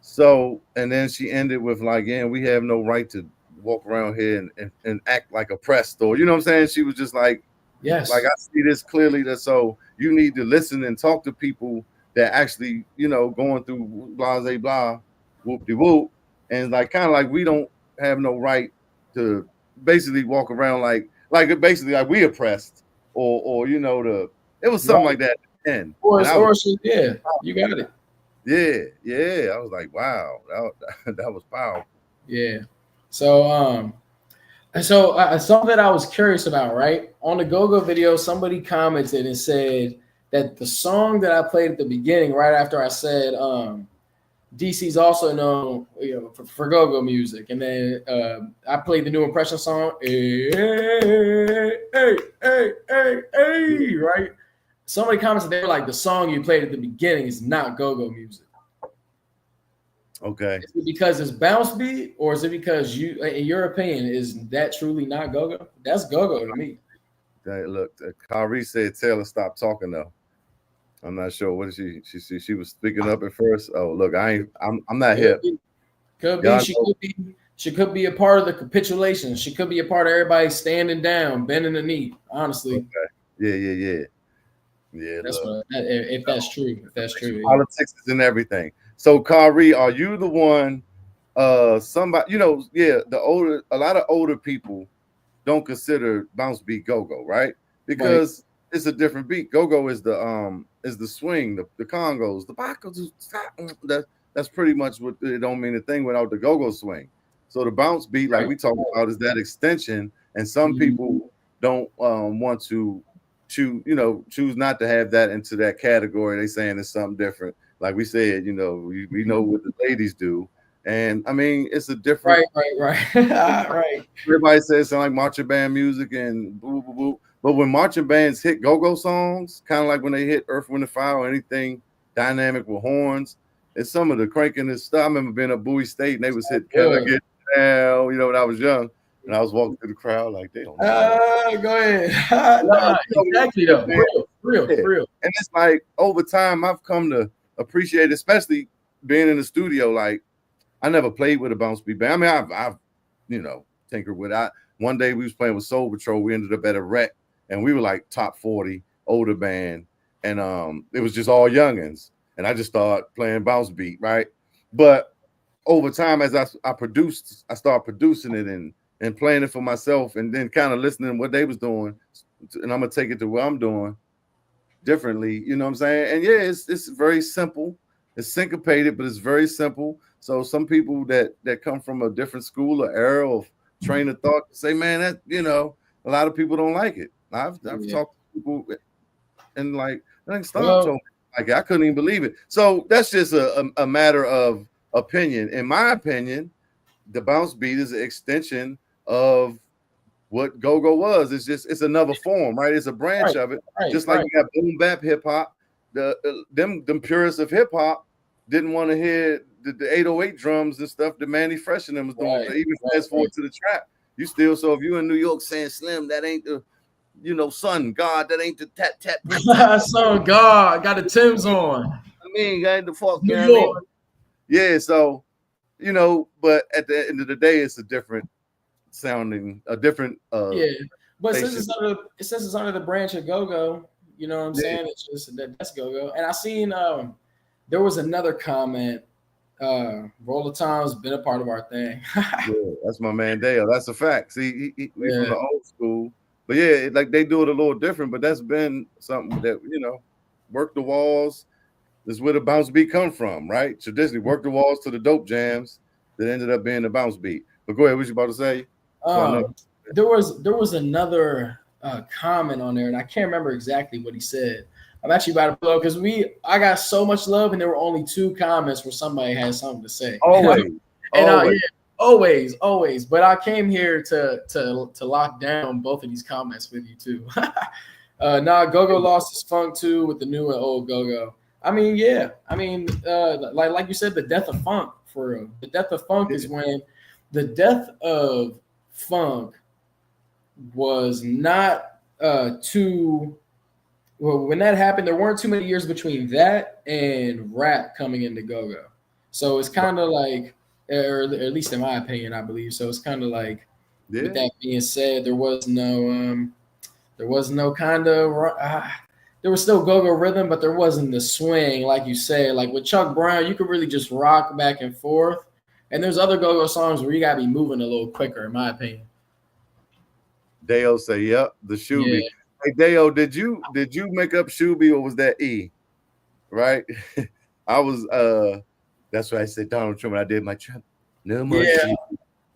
Speaker 1: So, and then she ended with like, yeah, we have no right to walk around here and act like oppressed, or you know what I'm saying? She was just like, yes, like I see this clearly, that so you need to listen and talk to people that actually, you know, going through blah blah blah, whoop de whoop, and like kind of like we don't have no right to basically walk around like basically like we oppressed, or you know, it was something like that. And
Speaker 6: you got it.
Speaker 1: Yeah. I was like, wow, that was powerful.
Speaker 6: Yeah. So something that I was curious about, right? On the GoGo video, somebody commented and said that the song that I played at the beginning, right after I said DC's also known, you know, for GoGo music, and then I played the new impression song, hey, right? Somebody commented, they were like, the song you played at the beginning is not GoGo music.
Speaker 1: Okay.
Speaker 6: Is it because it's bounce beat, or is it because you, in your opinion, is that truly not GoGo? That's GoGo to me.
Speaker 1: Look, Kyrie said Taylor stopped talking though. I'm not sure. What is she was speaking up at first. Oh, look, I'm not
Speaker 6: Could
Speaker 1: hip.
Speaker 6: be. Could be.
Speaker 1: Y'all
Speaker 6: She
Speaker 1: know-
Speaker 6: could be. She could be a part of the capitulation. She could be a part of everybody standing down, bending the knee. Honestly,
Speaker 1: Yeah.
Speaker 6: that's
Speaker 1: Look.
Speaker 6: what. If that's true, if that's true. Yeah.
Speaker 1: Politics is in everything. So, Kari, are you the one? Somebody, a lot of older people don't consider bounce beat go-go, right? Because it's a different beat. Go-go is the swing, the congos, the bacos. That's pretty much what it don't mean a thing without the go-go swing. So the bounce beat, like we talked about, is that extension, and some people don't want to choose not to have that into that category. They saying it's something different. Like we said, we know what the ladies do. And I mean, it's a different
Speaker 6: right.
Speaker 1: Everybody says something like marching band music and boo boo boo. But when marching bands hit go-go songs, kind of like when they hit Earth, Wind, and Fire or anything dynamic with horns, it's some of the crankingest stuff. I remember being at Bowie State and they was hit Can I Get Down, when I was young. And I was walking through the crowd like they don't know.
Speaker 6: Go ahead. Exactly though. Real.
Speaker 1: And it's like over time I've come to appreciate, especially being in the studio. Like I never played with a bounce beat band. I mean, I've tinkered with it. One day we was playing with Soul Patrol. We ended up at a rec, and we were like top 40 older band, and it was just all youngins. And I just started playing bounce beat, right? But over time, as I started producing it and playing it for myself, and then kind of listening to what they was doing, and I'm gonna take it to what I'm doing differently. You know what I'm saying? And yeah, it's very simple. It's syncopated, but it's very simple. So some people that come from a different school or era of train of thought say, man, that a lot of people don't like it. I've talked to people and like I think Stomp told me like I couldn't even believe it. So that's just a matter of opinion. In my opinion, the bounce beat is an extension of what go-go was. It's another form, right? It's a branch of it. Just like you got boom bap hip hop. Them purists of hip hop didn't want to hear the 808 drums and stuff that Manny Fresh and them was doing. Even fast forward to the trap, you still. So if you in New York saying Slim, that ain't the, son, God, that ain't the tap tap.
Speaker 6: Son, God, got the Timbs on.
Speaker 1: I mean, got the fuck.
Speaker 6: New York.
Speaker 1: Yeah, so but at the end of the day, it's a different sounding, a different.
Speaker 6: But since it's under the branch of go-go, you know what I'm saying? It's just that's go-go. And I seen there was another comment. Roll of Time's been a part of our thing.
Speaker 1: Yeah, that's my man Dale. That's a fact. See, we from the old school, but yeah, like they do it a little different. But that's been something that work the walls. Is where the bounce beat come from, right? Traditionally, work the walls to the dope jams that ended up being the bounce beat. But go ahead, what you about to say?
Speaker 6: There was another comment on there, and I can't remember exactly what he said. I'm actually about to blow because I got so much love, and there were only 2 comments where somebody had something to say. Always. But I came here to lock down both of these comments with you too. Go-Go lost his funk too with the new and old Go-Go. I mean, yeah. I mean, like you said, the death of funk for real. The death of funk is when the death of funk was not too. Well, when that happened, there weren't too many years between that and rap coming into go-go. So it's kind of like, or at least in my opinion, I believe. So it's kind of like, with that being said, there was no kind of, there was still go-go rhythm, but there wasn't the swing, like you said. Like with Chuck Brown, you could really just rock back and forth. And there's other go-go songs where you gotta be moving a little quicker, in my opinion.
Speaker 1: Dale say, "Yep, the Shuby." Yeah. Hey, Dale, did you make up Shuby or was that E? Right? I was. That's why I said Donald Trump. I did my Trump. No more. Yeah.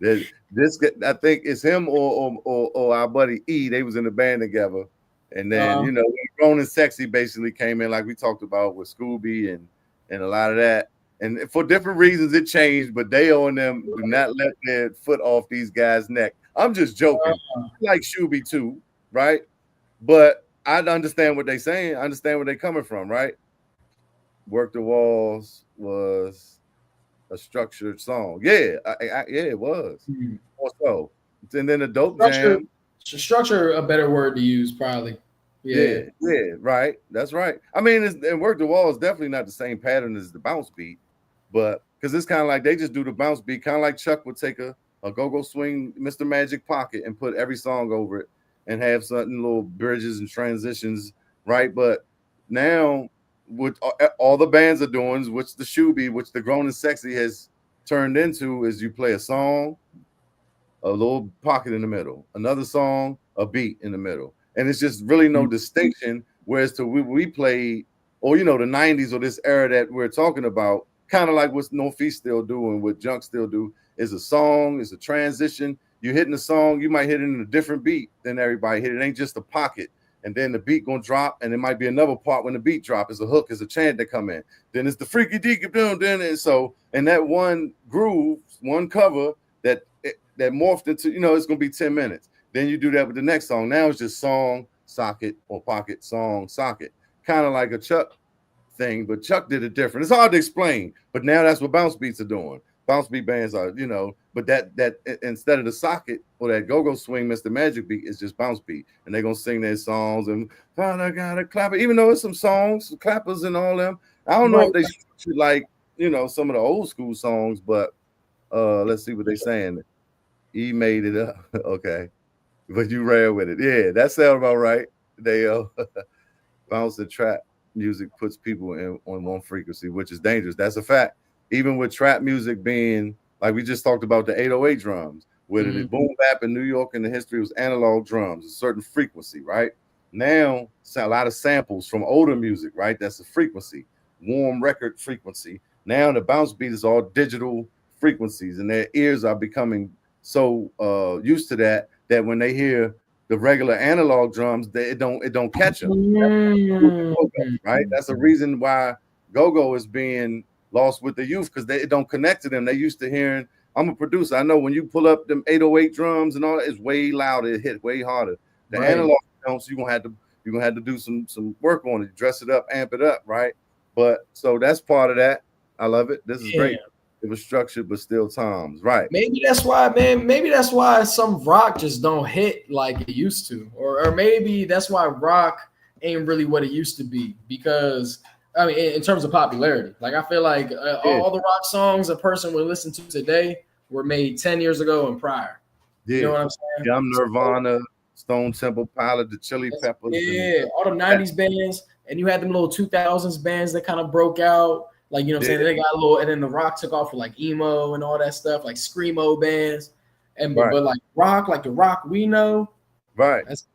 Speaker 1: This I think it's him or our buddy E. They was in the band together, and then Grown and Sexy basically came in like we talked about with Scooby and a lot of that. And for different reasons, it changed. But Dale and them do not let their foot off these guys' neck. I'm just joking. Like Shuby too, right? But I understand what they're saying. I understand where they're coming from, right? Work the Walls was a structured song. Yeah, yeah, it was. Also, and then the dope jam.
Speaker 6: Structure, a better word to use, probably.
Speaker 1: Yeah, yeah, right. That's right. I mean, and work the wall is definitely not the same pattern as the bounce beat, but because it's kind of like they just do the bounce beat, kind of like Chuck would take a go-go swing, Mr. Magic Pocket, and put every song over it and have something little bridges and transitions, right? But now, what all the bands are doing, which the Shoe which the Grown and Sexy has turned into, is you play a song, a little pocket in the middle, another song, a beat in the middle. And it's just really no distinction. Whereas to we played, or the 90s or this era that we're talking about, kind of like what No Feast still do and what Junk still do, is a song, is a transition. You're hitting the song, you might hit it in a different beat than everybody hit. It ain't just a pocket. And then the beat gonna drop, and it might be another part when the beat drop. It's a hook, it's a chant that come in. Then it's the freaky deaky boom, then and so and that one groove, one cover that morphed into, it's gonna be 10 minutes. Then you do that with the next song. Now it's just song, socket, or pocket, song, socket. Kind of like a Chuck thing, but Chuck did it different. It's hard to explain, but now that's what bounce beats are doing. Bounce beat bands are, but that instead of the socket or that go-go swing, Mr. Magic beat is just bounce beat. And they're gonna sing their songs and I gotta clap it, even though it's some songs, some clappers and all them. I don't know if they should like, some of the old school songs, but let's see what they're saying. He made it up. Okay. But you ran with it. Yeah, that sounds about right. They bounce and trap music puts people on one frequency, which is dangerous. That's a fact. Even with trap music being, like we just talked about, the 808 drums, where the boom bap in New York in the history was analog drums, a certain frequency, right? Now, a lot of samples from older music, right? That's a frequency, warm record frequency. Now the bounce beat is all digital frequencies, and their ears are becoming so used to that when they hear the regular analog drums, it don't catch them. Right? That's the reason why go-go is being lost with the youth, because it don't connect to them. They used to hearing. I'm a producer. I know when you pull up them 808 drums and all that, it's way louder. It hit way harder. The analog drums, you're gonna have to do some work on it, dress it up, amp it up, right? But so that's part of that. I love it. This is great. It was structured, but still times, right?
Speaker 6: Maybe that's why, man. Maybe that's why some rock just don't hit like it used to, or maybe that's why rock ain't really what it used to be. Because I mean, in terms of popularity, like I feel like all the rock songs a person would listen to today were made 10 years ago and prior.
Speaker 1: Yeah.
Speaker 6: You know what I'm saying?
Speaker 1: Yeah, I'm Nirvana, Stone Temple Pilot, the Chili Peppers.
Speaker 6: Yeah, all the 90s bands, and you had them little 2000s bands that kind of broke out. Like, you know what I'm saying? They got a little, and then the rock took off with like emo and all that stuff, like screamo bands. And but like rock, like the rock we know,
Speaker 1: right?
Speaker 6: That's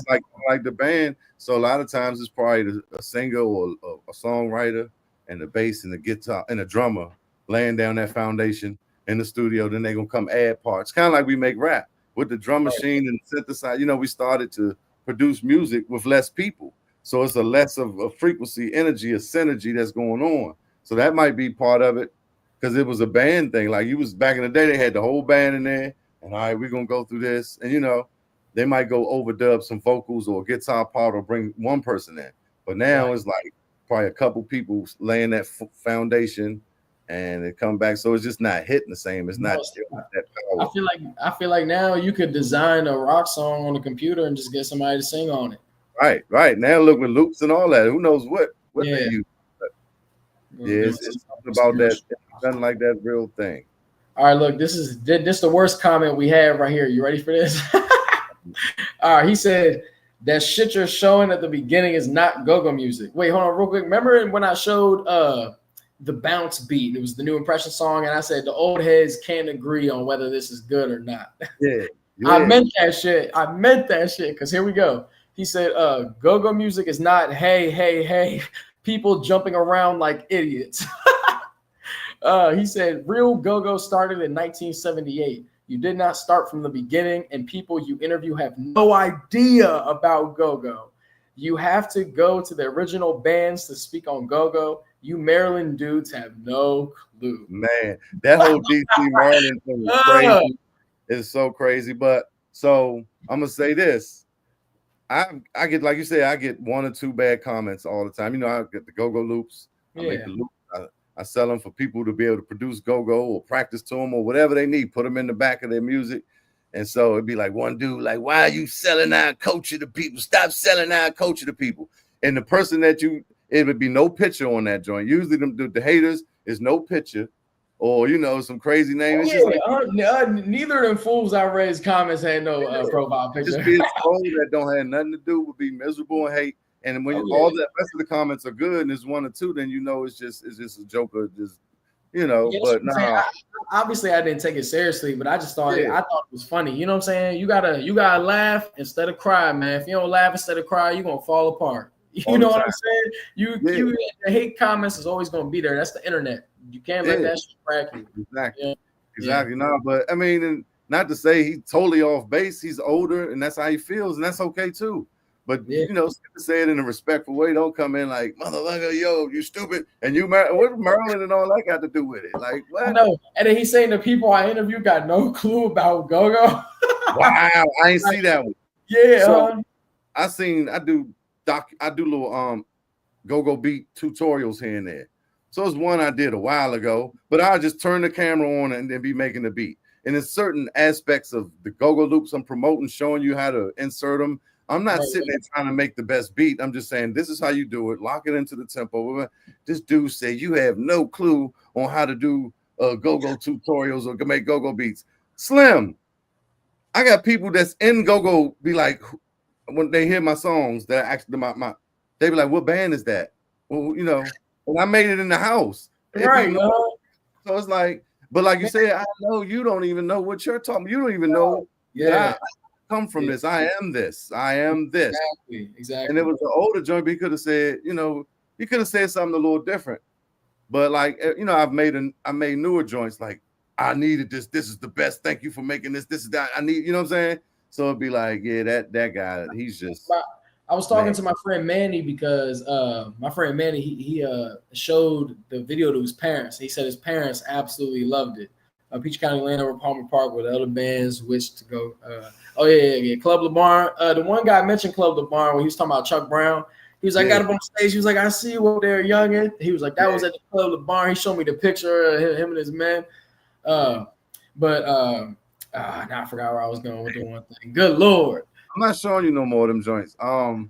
Speaker 1: like the band. So a lot of times it's probably a singer or a songwriter and the bass and the guitar and the drummer laying down that foundation in the studio. Then they're gonna come add parts, kind of like we make rap with the drum machine and the synthesizer. We started to produce music with less people, so it's a less of a frequency, energy, a synergy that's going on. So that might be part of it, because it was a band thing. Like you was back in the day, they had the whole band in there, and all right, we're gonna go through this, and they might go overdub some vocals or guitar part or bring one person in. But now it's like probably a couple people laying that foundation, and it come back. So it's just not hitting the same. It's not that power.
Speaker 6: I feel like now you could design a rock song on a computer and just get somebody to sing on it.
Speaker 1: Right. Now look with loops and all that. Who knows what they use? It's something about that. It's nothing like that real thing.
Speaker 6: All right, look, this is the worst comment we have right here. You ready for this? All right, he said that shit you're showing at the beginning is not go-go music. Wait, hold on real quick. Remember when I showed the bounce beat? It was the New Impression song, and I said the old heads can't agree on whether this is good or not.
Speaker 1: Yeah.
Speaker 6: I meant that shit. Because here we go. He said go-go music is not hey people jumping around like idiots. He said real go-go started in 1978. You did not start from the beginning, and people you interview have no idea about go-go. You have to go to the original bands to speak on go-go. You Maryland dudes have no clue.
Speaker 1: Man, that whole DC Maryland thing is crazy. It's so crazy. But so I'm gonna say this. I get, like you say, I get one or two bad comments all the time. I get the go-go loops. I make the loops. I sell them for people to be able to produce go-go or practice to them or whatever they need. Put them in the back of their music. And so it'd be like one dude, like, why are you selling our culture to people? Stop selling our culture to people. And the person that it would be no picture on that joint. Usually the haters is no picture, or some crazy name. It's just like
Speaker 6: neither of them fools I raised comments had no profile picture.
Speaker 1: Just be a troll that don't have nothing to do with be miserable and hate. And when all the rest of the comments are good and there's one or two, then it's just a joke of just but nah.
Speaker 6: Obviously I didn't take it seriously, but I just thought I thought it was funny. You know what I'm saying? You gotta laugh instead of cry, man. If you don't laugh instead of cry, you're gonna fall apart. You know what I'm saying? The hate comments is always gonna be there. That's the internet. You can't let that shit crack you.
Speaker 1: Exactly. No, but I mean, and not to say he's totally off base. He's older, and that's how he feels, and that's okay too. But say it in a respectful way. Don't come in like, motherfucker, yo, you stupid, and what Maryland and all that got to do with it? Like, what?
Speaker 6: I know. And then he's saying the people I interview got no clue about GoGo.
Speaker 1: Wow, I ain't see that one.
Speaker 6: Yeah,
Speaker 1: so I do little GoGo beat tutorials here and there. So it's one I did a while ago, but I'll just turn the camera on and then be making the beat. And in certain aspects of the GoGo loops I'm promoting, showing you how to insert them. I'm not sitting there trying to make the best beat. I'm just saying, this is how you do it. Lock it into the tempo. This dude said, you have no clue on how to do GoGo tutorials or make GoGo beats. Slim, I got people that's in GoGo be like, when they hear my songs, that actually they be like, what band is that? Well, and I made it in the house.
Speaker 6: Right.
Speaker 1: So it's like, but like you said, I know you don't even know what you're talking about. You don't even know.
Speaker 6: Yeah.
Speaker 1: I come from this. I am this. I am this.
Speaker 6: Exactly.
Speaker 1: And it was an older joint, but he could have said, he could have said something a little different. But like, I made newer joints like, I needed this. This is the best. Thank you for making this. This is that. I need, you know what I'm saying? So it'd be like, yeah, that guy, he's just.
Speaker 6: I was talking to my friend Manny because my friend Manny, he showed the video to his parents. He said his parents absolutely loved it. Peach County Landover, Palmer Park, where the other bands wished to go. Club LeBarn. The one guy mentioned Club LeBarn when he was talking about Chuck Brown. He was like, got up on stage. He was like, I see you over there, youngin'. He was like, that was at the Club LeBarn. He showed me the picture of him and his men. Now I forgot where I was going with the one thing. Good Lord.
Speaker 1: I'm not showing you no more of them joints. You saw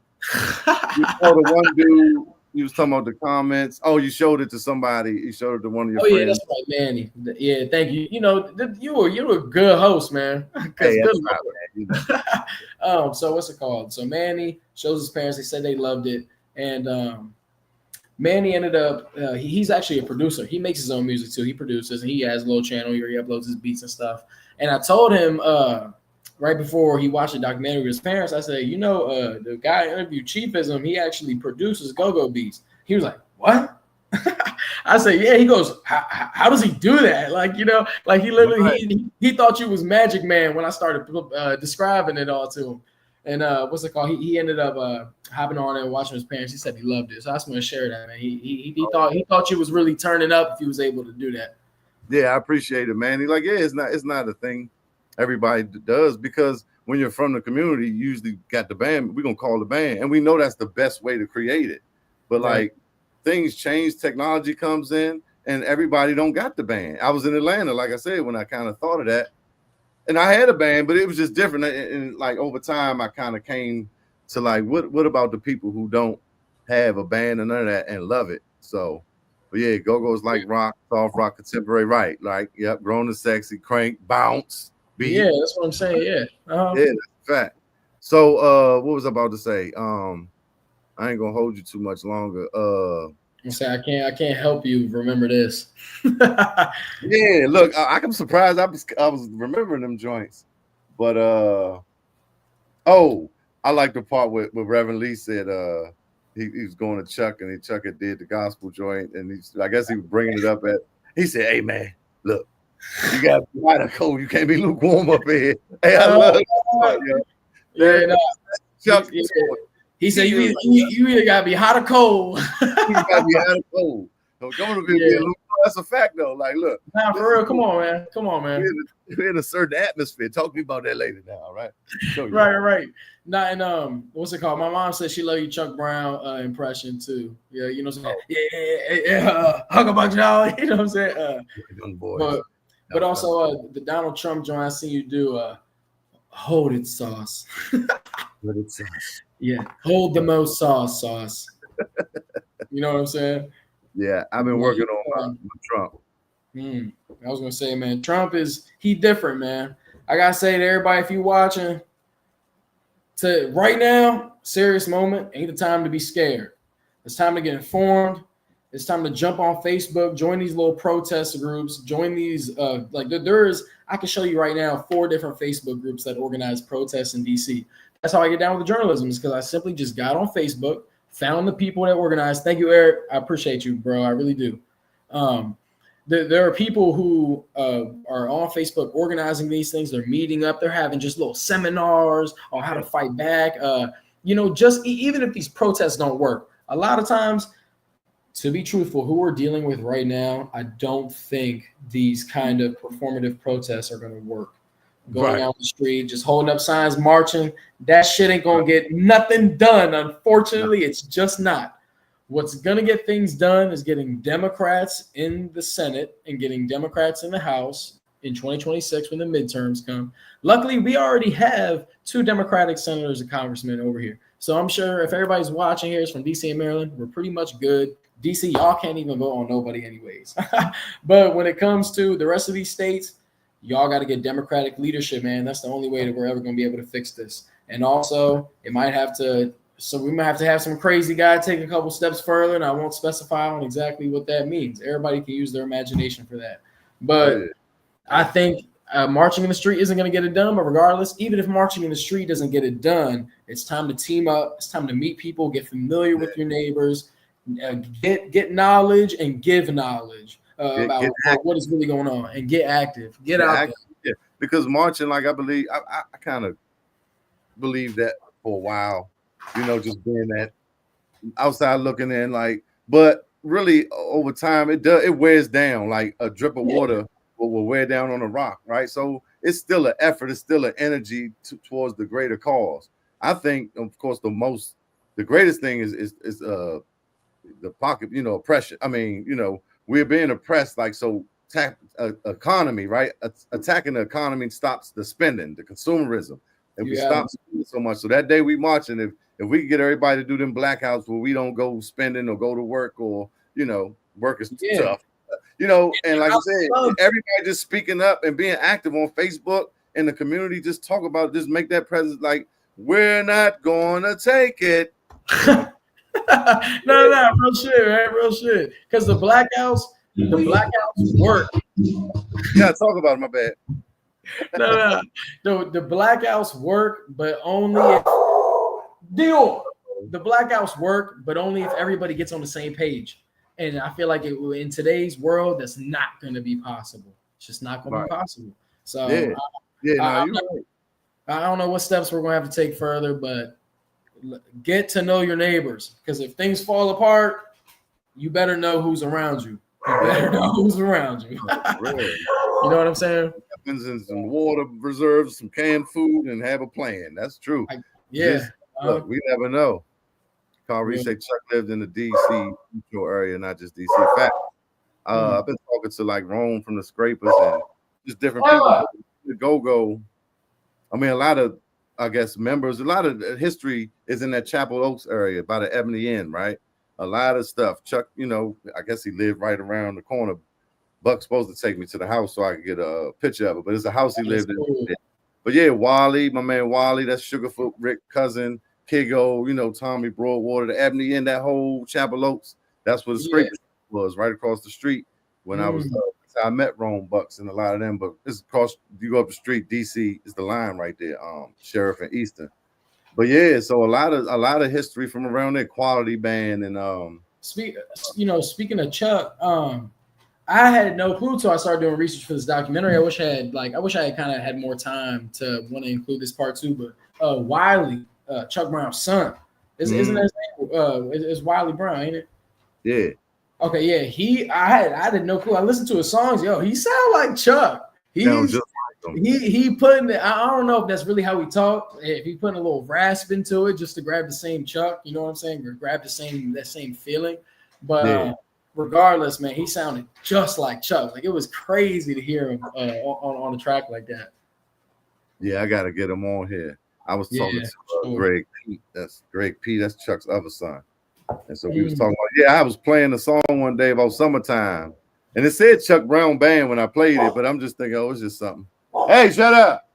Speaker 1: the one dude, you was talking about the comments. Oh, you showed it to somebody. You showed it to one of your friends.
Speaker 6: Yeah, that's right, Manny. Yeah, thank you. You're a good host, man.
Speaker 1: Hey, that's right, man.
Speaker 6: So what's it called? So Manny shows his parents. They said they loved it, and Manny ended up. He's actually a producer. He makes his own music too. He produces, and he has a little channel where he uploads his beats and stuff. And I told him right before he watched the documentary with his parents, I said, the guy interviewed Cheefism, he actually produces GoGo beats. He was like, what? I said, yeah. He goes, how does he do that? Like, he literally, he thought you was Magic Man when I started describing it all to him. And what's it called? He ended up hopping on and watching his parents. He said he loved it. So I just want to share that, man. He thought you was really turning up if he was able to do that.
Speaker 1: Yeah, I appreciate it, man. He's like, yeah, it's not a thing everybody does, because when you're from the community, you usually got the band. We're gonna call the band, and we know that's the best way to create it. But like things change, technology comes in, and everybody don't got the band. I was in Atlanta, like I said, when I kind of thought of that, and I had a band, but it was just different. And like over time, I kind of came to like, what about the people who don't have a band and none of that and love it? So. But yeah, GoGo's like rock, soft rock, contemporary, right? Like, yep, grown and sexy, crank, bounce, beat.
Speaker 6: Yeah, that's what I'm saying. Yeah,
Speaker 1: yeah, that's a fact. So, what was I about to say? I ain't gonna hold you too much longer.
Speaker 6: I say I can't help you remember this.
Speaker 1: Yeah, look, I'm surprised. I was remembering them joints, but I like the part where Reverend Lee said he was going to Chuck, and Chuck had did the gospel joint, and I guess he was bringing it up he said, hey, man, look, you got to be hot or cold. You can't be lukewarm up here. Hey, I love it.
Speaker 6: Yeah, Chuck. He said, you either got to be hot or cold.
Speaker 1: You got to be hot or cold. Don't go to be lukewarm. That's a fact, though. Like, look.
Speaker 6: Nah, for real. Come on, man.
Speaker 1: We're in a certain atmosphere. Talk to me about that later now, all right?
Speaker 6: Right. Nah, and what's it called? My mom said she loved your Chuck Brown impression too. Yeah, you know what I'm saying? Yeah. Hug about y'all. You know what I'm saying?
Speaker 1: Young boys.
Speaker 6: But also the Donald Trump joint I seen you do. hold it, sauce.
Speaker 1: But it's us.
Speaker 6: Yeah, hold the most sauce. You know what I'm saying?
Speaker 1: Yeah, I've been working on my Trump.
Speaker 6: I was gonna say, man, Trump he different, man. I gotta say to everybody, if you watching, to right now, serious moment, ain't the time to be scared. It's time to get informed. It's time to jump on Facebook, join these little protest groups, join these I can show you right now 4 different Facebook groups that organize protests in DC. That's how I get down with the journalism, is because I simply just got on Facebook, found the people that organize. Thank you, Eric. I appreciate you, bro. I really do. There are people who are on Facebook organizing these things. They're meeting up. They're having just little seminars on how to fight back. Even if these protests don't work, a lot of times, to be truthful, who we're dealing with right now, I don't think these kind of performative protests are going to work. Going out the street, just holding up signs, marching, that shit ain't going to get nothing done. Unfortunately, it's just not. What's going to get things done is getting Democrats in the Senate and getting Democrats in the House in 2026 when the midterms come. Luckily, we already have 2 Democratic senators and congressmen over here. So I'm sure if everybody's watching here is from DC and Maryland, we're pretty much good. DC, y'all can't even vote on nobody anyways. But when it comes to the rest of these states, y'all got to get Democratic leadership, man. That's the only way that we're ever going to be able to fix this. And also, we might have to have some crazy guy take a couple steps further, and I won't specify on exactly what that means. Everybody can use their imagination for that. But I think marching in the street isn't going to get it done. But regardless, even if marching in the street doesn't get it done, it's time to team up. It's time to meet people, get familiar with your neighbors, get knowledge and give knowledge about what is really going on, and get active. Get out there.
Speaker 1: Yeah, because marching, like I kind of believe that for a while. Just being that outside looking in, but really over time it wears down like a drip of water will wear down on a rock, right? So it's still an effort, it's still an energy towards the greater cause. I think, of course, the greatest thing is the pocket, oppression. I mean, we're being oppressed, economy, right? Attacking the economy stops the spending, the consumerism. If we stop spending so much, so that day we marching, if we can get everybody to do them blackouts where we don't go spending or go to work or work is tough, and like I said, everybody just speaking up and being active on Facebook and the community, just talk about it, just make that presence like we're not gonna take it.
Speaker 6: No, real shit, man, real shit. Because the blackouts work.
Speaker 1: Yeah, talk about it, my bad.
Speaker 6: No. The blackouts work, but only if the blackouts work, but only if everybody gets on the same page. And I feel like in today's world, that's not going to be possible. It's just not going to be possible. So I don't know what steps we're going to have to take further, but get to know your neighbors, because if things fall apart, you better know who's around you. You better know who's around you. You know what I'm saying?
Speaker 1: And some water reserves, some canned food, and have a plan. That's true. Look, we never know. Carl say Chuck lived in the DC area, not just DC. Fact, I've been talking to like Rome from the Scrapers and just different people. The GoGo. I mean, a lot of, I guess, members. A lot of history is in that Chapel Oaks area by the Ebony Inn, right? A lot of stuff. Chuck, I guess he lived right around the corner. Buck's supposed to take me to the house so I could get a picture of it, but it's a house he lived in. But yeah, Wally, my man Wally, that's Sugarfoot Rick cousin, Kigo, Tommy Broadwater, the Ebony Inn, that whole Chapel Oaks. That's where the Scraper was, right across the street. When I was, I met Rome Bucks and a lot of them. But it's across. You go up the street, DC is the line right there. Sheriff and Eastern. But yeah, so a lot of history from around there. Quality Band and
Speaker 6: speaking of Chuck, I had no clue until I started doing research for this documentary. I wish I had kind of had more time to want to include this part too. But Wiley, Chuck Brown's son, isn't his name? It's Wiley Brown, ain't it?
Speaker 1: Yeah.
Speaker 6: Okay, yeah. I had no clue. I listened to his songs. Yo, he sound like Chuck. He putting it. I don't know if that's really how he talk. If he putting a little rasp into it just to grab the same Chuck, you know what I'm saying, or grab that same feeling. But regardless, man, he sounded just like Chuck. Like, it was crazy to hear him on a track like that.
Speaker 1: Yeah, I gotta get him on here. I was talking
Speaker 6: Yeah,
Speaker 1: to
Speaker 6: sure.
Speaker 1: Greg Pete. That's Greg Pete. That's Chuck's other son. And so we was
Speaker 6: Mm.
Speaker 1: talking about, yeah, I was playing a song one day about summertime. And it said Chuck Brown Band when I played it, but I'm just thinking, oh, it's just something. Hey, shut up.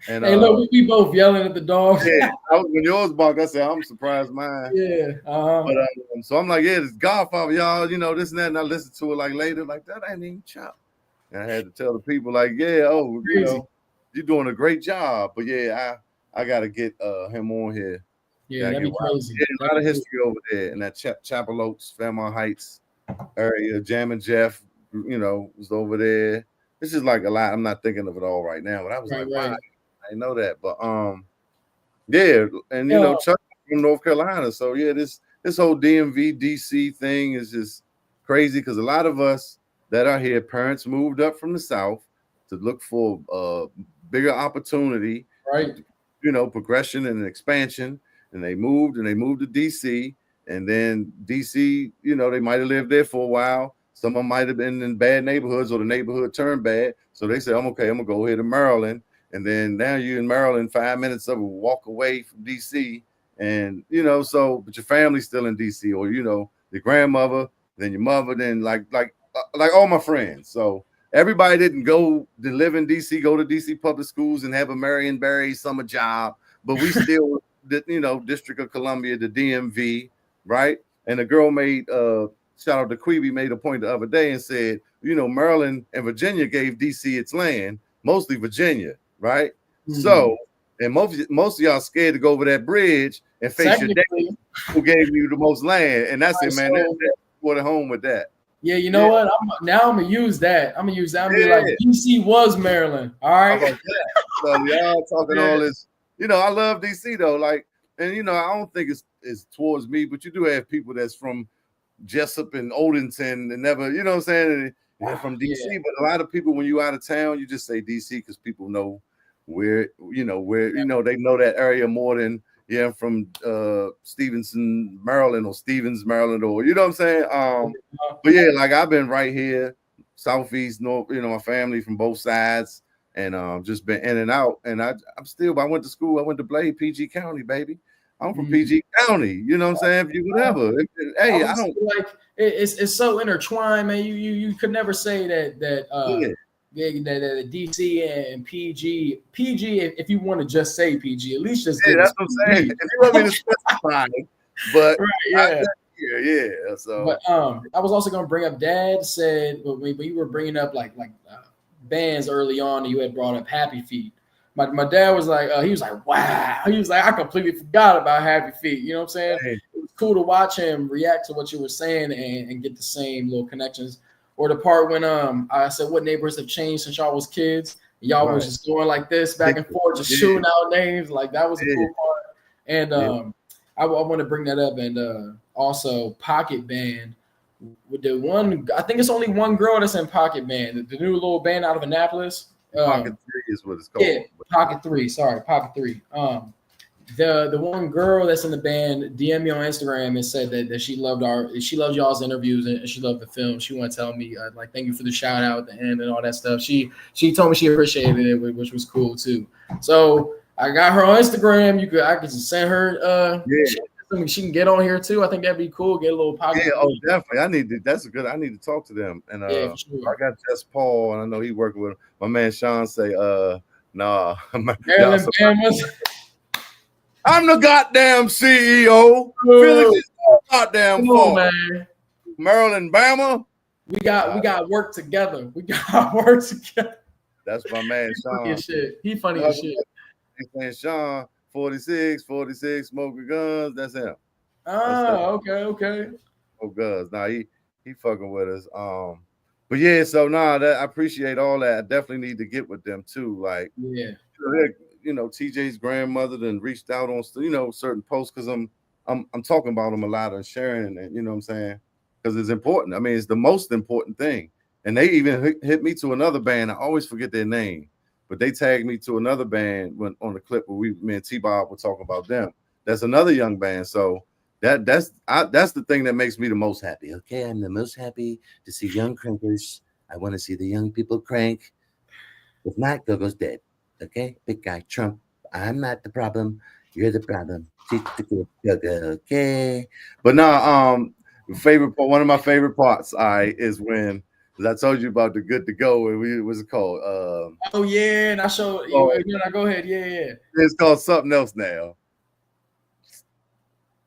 Speaker 1: And
Speaker 6: Hey, look, we both yelling at the dogs.
Speaker 1: yeah, when yours barked, I said, I'm surprised mine.
Speaker 6: Yeah.
Speaker 1: But so I'm like, yeah, this Godfather, y'all, you know, this and that. And I listened to it like later, like that ain't even Chuck. And I had to tell the people, like, yeah, oh, you
Speaker 6: Crazy.
Speaker 1: know, you're doing a great job. But yeah, I gotta get him on here.
Speaker 6: Yeah, that'd be crazy.
Speaker 1: Yeah, a lot of history over there in that Chapel Oaks, Fairmont Heights area. Jam and Jeff, you know, was over there. This is like a lot. I'm not thinking of it all right now, but I was like, wow, I know that. But yeah, and you know, Chuck from North Carolina. So yeah, this whole DMV DC thing is just crazy because a lot of us that are here, parents moved up from the South to look for bigger opportunity,
Speaker 6: right?
Speaker 1: You know, progression and expansion, and they moved to DC, and then DC, you know, they might have lived there for a while. Some of them might have been in bad neighborhoods or the neighborhood turned bad. So they said, I'm gonna go here to Maryland. And then now you're in Maryland, 5 minutes of a walk away from DC. And you know, so but your family's still in DC, or you know, your grandmother, then your mother, then like all my friends. So everybody didn't go to live in DC, go to DC public schools and have a Marion Barry summer job, but we still did, you know, District of Columbia, the DMV, right? And the girl made shout out to Queeby, made a point the other day and said, you know, Maryland and Virginia gave DC its land, mostly Virginia, right? Mm-hmm. So, and most of y'all scared to go over that bridge and face your daddy who gave you the most land. And that's it, man. That's for the home with that.
Speaker 6: Yeah, you know what? I'm gonna use that. I'm gonna be like, DC was Maryland. All right.
Speaker 1: So y'all talking all this. You know, I love DC though. Like, and you know, I don't think it's towards me, but you do have people that's from Jessup and Odenton and never, you know what I'm saying? And from DC, but a lot of people when you out of town, you just say DC because people know where you know they know that area more than from Stevenson, Maryland, or Stevens, Maryland, or you know what I'm saying? But yeah, like I've been right here, southeast, north, you know, my family from both sides, and just been in and out. And I went to school, I went to Blade, PG County, baby. I'm from PG County, you know what I'm saying? If you whatever. Hey, I don't
Speaker 6: like it's so intertwined, man. You could never say that that DC and PG, if you want to just say PG, at least just
Speaker 1: that's what I'm saying. If you want me to specify, but
Speaker 6: right,
Speaker 1: So,
Speaker 6: but I was also gonna bring up. Dad said when you were bringing up like bands early on, you had brought up Happy Feet. My dad was like, he was like, wow. He was like, I completely forgot about Happy Feet. You know what I'm saying? Hey. It was cool to watch him react to what you were saying and get the same little connections. Or the part when I said, what neighborhoods have changed since y'all was kids? Y'all was just going like this back and forth, just shooting out names. Like that was a cool part. And I want to bring that up. And also Pocket Band. With the one, I think it's only one girl that's in Pocket Band, the new little band out of Annapolis.
Speaker 1: Pocket 3 is what it's called.
Speaker 6: Yeah, Pocket 3. Sorry, Pocket 3. The one girl that's in the band DM'd me on Instagram and said that she loved y'all's interviews and she loved the film. She want to tell me like thank you for the shout out at the end and all that stuff. She told me she appreciated it, which was cool too. So I got her on Instagram. I could just send her she can get on here too. I think that'd be cool. Get a little pocket.
Speaker 1: Yeah, definitely. I need to talk to them. And
Speaker 6: for sure.
Speaker 1: I got Jess Paul, and I know he working with my man Sean. Say, nah,
Speaker 6: Maryland
Speaker 1: I'm the goddamn CEO. Felix is goddamn fault,
Speaker 6: man.
Speaker 1: Maryland, Bama.
Speaker 6: We got work together. We got work together.
Speaker 1: That's my man Sean.
Speaker 6: He funny as shit.
Speaker 1: He's saying Sean. 46, smoking guns. That's him.
Speaker 6: Okay.
Speaker 1: Oh, guns. Nah, he fucking with us. But yeah, so I appreciate all that. I definitely need to get with them too. Like, you know, TJ's grandmother then reached out on certain posts because I'm talking about them a lot and sharing, and you know what I'm saying, because it's important. I mean, it's the most important thing. And they even hit me to another band. I always forget their name. But they tagged me to another band on the clip where me and T-Bob were talking about them. That's another young band. So that's the thing that makes me the most happy. Okay, I'm the most happy to see young crankers. I want to see the young people crank. If not, GoGo's dead. Okay, big guy Trump. I'm not the problem. You're the problem. Okay. But no, favorite part, one of my favorite parts, is when, as I told you about the good to go, and what's it called?
Speaker 6: Oh yeah, and I showed you. Go ahead. Yeah.
Speaker 1: It's called something else now.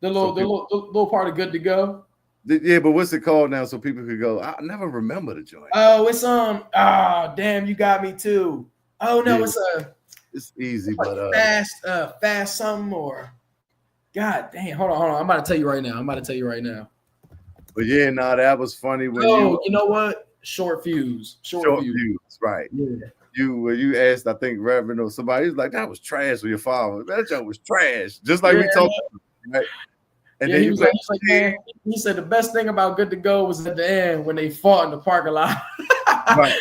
Speaker 6: The little part of good to go.
Speaker 1: Yeah, but what's it called now? So people could go. I never remember the joint.
Speaker 6: Oh, it's damn, you got me too. Oh no,
Speaker 1: yeah. It's easy,
Speaker 6: like
Speaker 1: but
Speaker 6: fast something or God damn. Hold on. I'm about to tell you right now.
Speaker 1: But yeah, no, that was funny when
Speaker 6: you know what? Short fuse,
Speaker 1: right?
Speaker 6: Yeah.
Speaker 1: When you asked, I think Reverend or somebody, was like, that was trash with your father. That joke was trash, just like we talked about, right? And
Speaker 6: yeah,
Speaker 1: then
Speaker 6: he was like, man, he said the best thing about Good to Go was at the end when they fought in the parking lot.
Speaker 1: Right.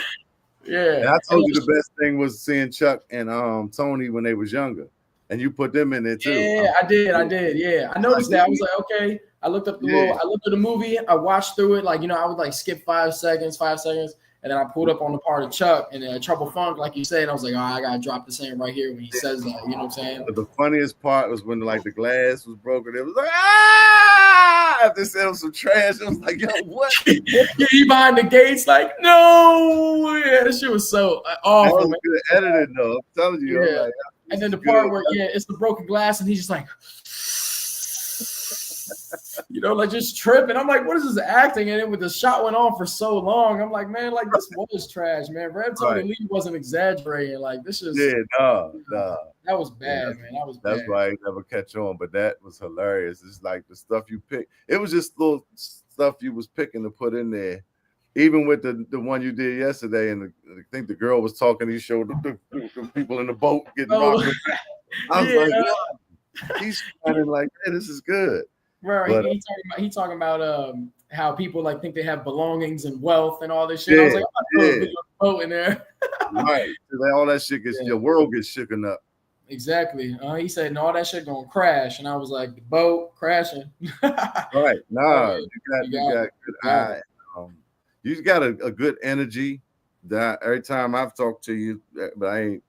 Speaker 6: Yeah.
Speaker 1: And I told you the best thing was seeing Chuck and Tony when they was younger. And you put them in there too.
Speaker 6: Yeah, I did. Yeah. I noticed that. I was like, okay. I looked up I looked at the movie, I watched through it, like, I would like skip 5 seconds, and then I pulled up on the part of Chuck and Trouble Funk, like you said. I was like, I gotta drop the same right here when he says that. You know what I'm saying?
Speaker 1: But the funniest part was when like the glass was broken. It was like, ah! After selling some trash, it was like, yo, what?
Speaker 6: Yeah, he behind the gates, like, no. Yeah, that shit was so awful.
Speaker 1: That was good editing, though. I'm telling you.
Speaker 6: Yeah.
Speaker 1: Like,
Speaker 6: and then the part where it's the broken glass, and he's just like, like just tripping. I'm like, what is this acting? And then with the shot went on for so long, I'm like, man, like this was trash, man. Tony Lee wasn't exaggerating. Like this is
Speaker 1: no.
Speaker 6: That was bad, man. That was bad.
Speaker 1: That's why I never catch on, but that was hilarious. It's like the stuff you pick. It was just little stuff you was picking to put in there. Even with the one you did yesterday, and I think the girl was talking. You showed the people in the boat getting rocked. I was like, wow. He's kind of like, hey, this is good.
Speaker 6: Right. But, he talking about how people like think they have belongings and wealth and all this shit. I was like, I'm not putting a boat in there.
Speaker 1: Right. All that shit gets your world gets shooken up.
Speaker 6: Exactly. He said, and all that shit gonna crash. And I was like, the boat crashing.
Speaker 1: Right. Nah, you got good eye. You got a good energy. That every time I've talked to you, but I ain't,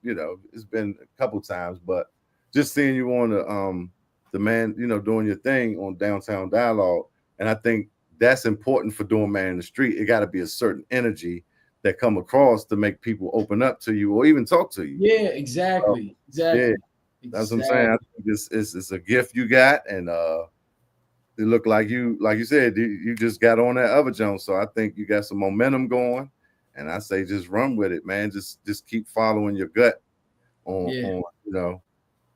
Speaker 1: it's been a couple times, but just seeing you on the man, doing your thing on Downtown Dialogue. And I think that's important for doing Man in the Street. It got to be a certain energy that come across to make people open up to you or even talk to you.
Speaker 6: Yeah, exactly.
Speaker 1: Yeah, that's what I'm saying. I think it's a gift you got, and it looked like you said, you just got on that other Jones. So I think you got some momentum going, and I say just run with it, man. Just keep following your gut on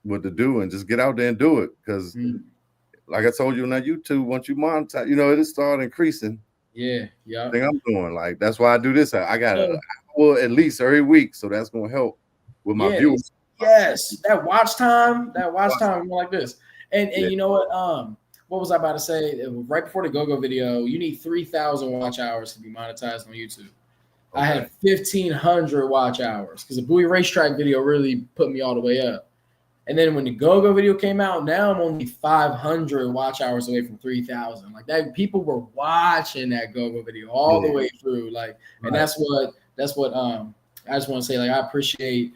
Speaker 1: what to do, and just get out there and do it. Because like I told you on that YouTube, once you monetize, it'll start increasing.
Speaker 6: Yeah.
Speaker 1: I think I'm doing like that's why I do this. I got at least every week, so that's gonna help with my viewers.
Speaker 6: Yes, that watch time like this. And you know what was I about to say? Right before the GoGo video, you need 3,000 watch hours to be monetized on YouTube. Okay. I had 1,500 watch hours because the Bowie Racetrack video really put me all the way up. And then when the GoGo video came out, now I'm only 500 watch hours away from 3,000. Like that, people were watching that GoGo video all the way through. Like, and that's what I just want to say. Like, I appreciate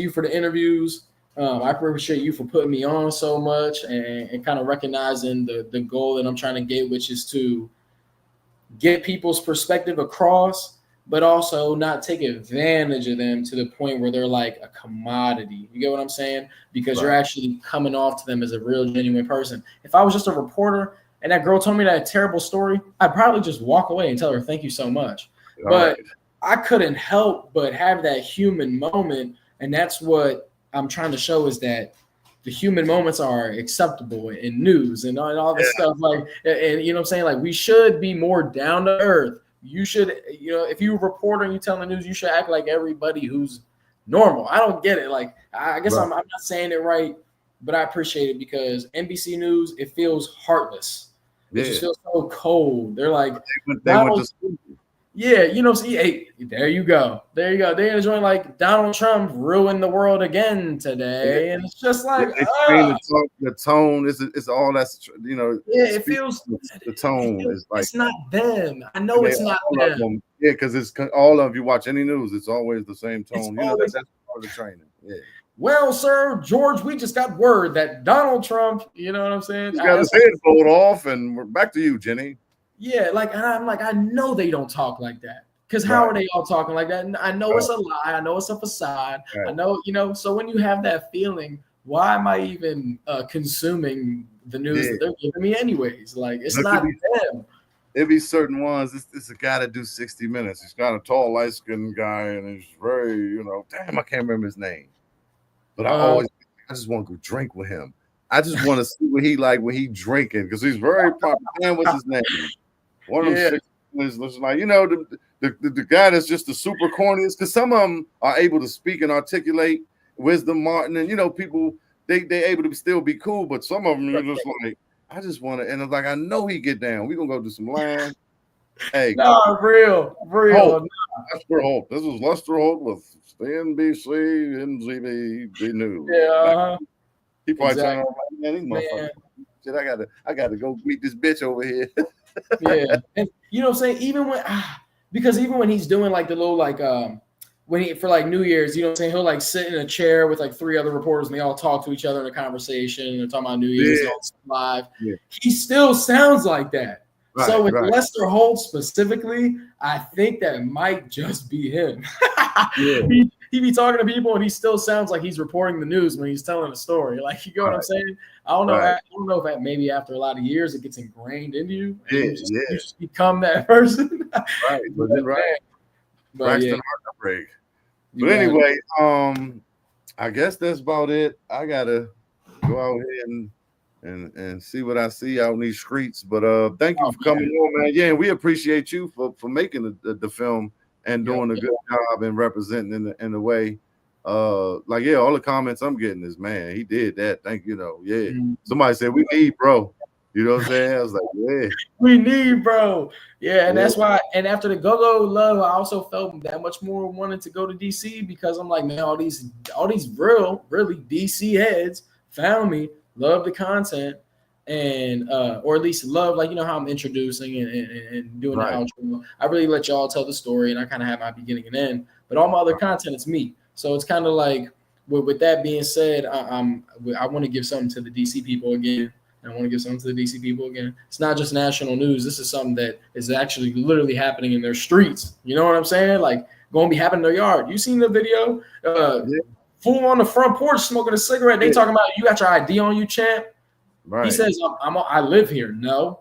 Speaker 6: you for the interviews. I appreciate you for putting me on so much and kind of recognizing the goal that I'm trying to get, which is to get people's perspective across, but also not take advantage of them to the point where they're like a commodity. You get what I'm saying? Because you're actually coming off to them as a real, genuine person. If I was just a reporter and that girl told me that terrible story, I'd probably just walk away and tell her, thank you so much. But I couldn't help but have that human moment. And that's what I'm trying to show is that the human moments are acceptable in news and all this stuff. Like, and you know what I'm saying? Like, we should be more down to earth. You should, if you're a reporter and you tell the news, you should act like everybody who's normal. I don't get it. Like, I guess I'm not saying it right, but I appreciate it because NBC News, it feels heartless. It just feels so cold. They're like, hey, there you go. They're enjoying like Donald Trump ruined the world again today, and it's just like
Speaker 1: the tone is all that's
Speaker 6: it feels
Speaker 1: the tone is like
Speaker 6: it's not them. I know it's not them.
Speaker 1: Because it's all of you watch any news, it's always the same tone. That's part of the training. Yeah.
Speaker 6: Well, sir, George, we just got word that Donald Trump, you know what I'm saying?
Speaker 1: He's got his head blowed off, and we're back to you, Jenny.
Speaker 6: Yeah, like, and I'm like, I know they don't talk like that. Because how are they all talking like that? And I know it's a lie. I know it's a facade. I know, you know, so when you have that feeling, why am I even consuming the news that they're giving me anyways? Like, it's not them.
Speaker 1: It'd be certain ones. This is a guy that do 60 Minutes. He's got a tall, light-skinned guy, and he's very, you know, damn, I can't remember his name. But I just want to go drink with him. I just want to see what he like when he drinking, because he's very popular. Man, what's his name? One of them 60 Minutes looks like, you know, the guy that's just the super corniest, because some of them are able to speak and articulate wisdom, Martin, and, you know, people, they able to still be cool, but some of them are just like, I just want to, and it's like, I know he get down. We're going to go do some line. Hey.
Speaker 6: No, real.
Speaker 1: Lester Holt. This was Lester Holt with NBC, NZB News.
Speaker 6: Yeah.
Speaker 1: He probably turned on, man, these motherfuckers. Shit, I gotta go meet this bitch over here.
Speaker 6: Yeah. And you know what I'm saying? Even when he's doing like the little, like, when he, for like New Year's, you know what I'm saying? He'll like sit in a chair with like 3 other reporters and they all talk to each other in a conversation and they're talking about New Year's live. Yeah. He still sounds like that. Right, so with Lester Holt specifically, I think that might just be him. He be talking to people and he still sounds like he's reporting the news when he's telling a story. Like, you know what I'm saying? I don't know. I don't know if maybe after a lot of years it gets ingrained into you. You just become that person.
Speaker 1: Right. Braxton Heartbreak. But anyway, I guess that's about it. I gotta go out here and see what I see out in these streets. But thank you for coming on, man. Yeah, we appreciate you for making the film and doing a good job and representing in the way. Like, all the comments I'm getting is, man, he did that. Thank you. Somebody said we need bro. You know what I'm saying? I was like,
Speaker 6: we need bro. Yeah, and that's why. And after the GoGo love, I also felt that much more wanted to go to DC, because I'm like, man, all these really DC heads found me, love the content, and or at least love, like, you know how I'm introducing and doing the outro. I really let y'all tell the story, and I kind of have my beginning and end. But all my other content, it's me. So it's kind of like, with that being said, I want to give something to the DC people again. I want to give something to the DC people again. It's not just national news. This is something that is actually literally happening in their streets. You know what I'm saying? Like, going to be happening in their yard. You seen the video? Fool on the front porch smoking a cigarette. They talking about, you got your ID on you, champ. Right. He says, I live here. No.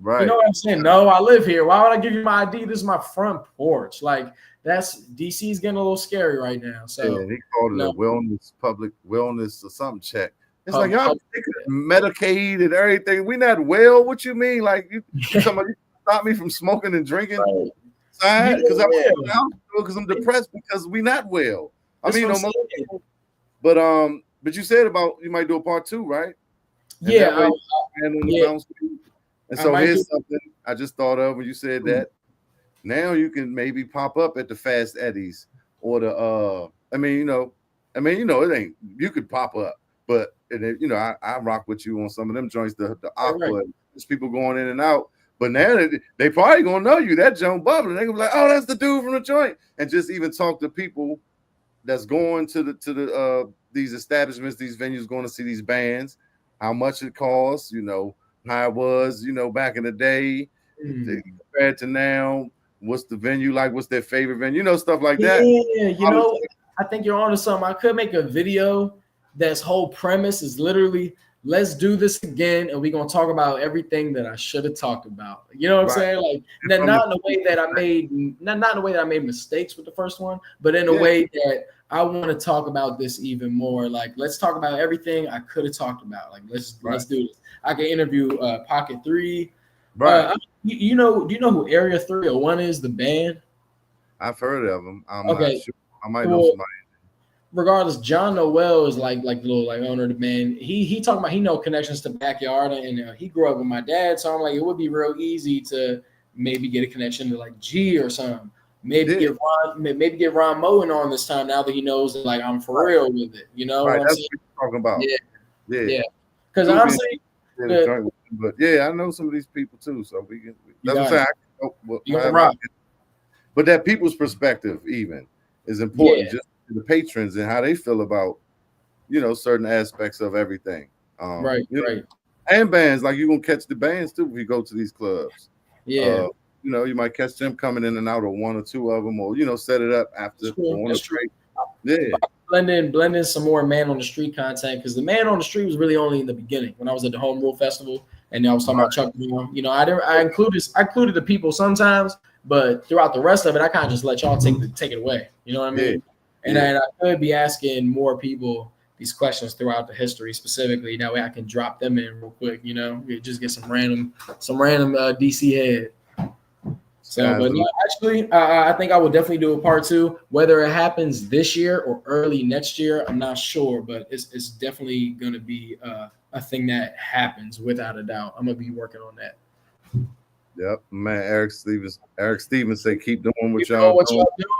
Speaker 6: Right. You know what I'm saying? No, I live here. Why would I give you my ID? This is my front porch. Like, that's DC's getting a little scary right now. So
Speaker 1: he called it a public wellness or something check. It's like, y'all Medicaid and everything. We not well. What you mean? Like, somebody stop me from smoking and drinking? Because I'm depressed because we not well. I mean, most people. But you said about you might do a part 2, right? And and so here's something I just thought of when you said that. Now you can maybe pop up at the Fast Eddies or the it ain't, you could pop up, but I rock with you on some of them joints, the Aqua. There's people going in and out, but now they probably gonna know you, that Joan Bubbling. They gonna be like, oh, that's the dude from the joint, and just even talk to people that's going to the these establishments, these venues, going to see these bands, how much it costs, how it was, back in the day compared to now. What's the venue like? What's their favorite venue? Stuff like that.
Speaker 6: Yeah, I think you're onto something. I could make a video that's whole premise is literally, let's do this again, and we're gonna talk about everything that I should have talked about. You know what I'm saying? Like, not in a way that I made, not in a way that I made mistakes with the first one, but in a way that I want to talk about this even more. Like, let's talk about everything I could have talked about. Like, let's do this. I can interview Pocket 3. Right. Do you know who Area 301 is, the band?
Speaker 1: I've heard of them. I'm not sure. I might know somebody.
Speaker 6: Regardless, John Noel is like the little owner of the band. He talking about, he know connections to Backyard, and he grew up with my dad. So I'm like, it would be real easy to maybe get a connection to like G or something. Maybe get Ron Moen on this time, now that he knows that, like, I'm for real with it. You know what I'm saying?
Speaker 1: What you're talking about.
Speaker 6: Yeah. Because honestly,
Speaker 1: but I know some of these people too, so we can. That's what I'm saying. But that people's perspective even is important. Just the patrons and how they feel about, you know, certain aspects of everything.
Speaker 6: Right,
Speaker 1: you know,
Speaker 6: right.
Speaker 1: and bands, like you're gonna catch the bands too if you go to these clubs.
Speaker 6: Yeah.
Speaker 1: You know, you might catch them coming in and out of one or two of them, or, you know, set it up after on
Speaker 6: That's
Speaker 1: a
Speaker 6: true.
Speaker 1: break. Yeah.
Speaker 6: Blend in some more man on the street content, because the man on the street was really only in the beginning when I was at the Home Rule Festival and I was talking about Chuck Brown. You know, I included the people sometimes, but throughout the rest of it, I kind of just let y'all take it away. You know what I mean? And I could be asking more people these questions throughout the history specifically. That way I can drop them in real quick. You know, just get some random DC head. So, but no, actually, I think I will definitely do a part 2. Whether it happens this year or early next year, I'm not sure, but it's definitely going to be a thing that happens without a doubt. I'm going to be working on that.
Speaker 1: Yep, man. Eric Stevens say keep doing what y'all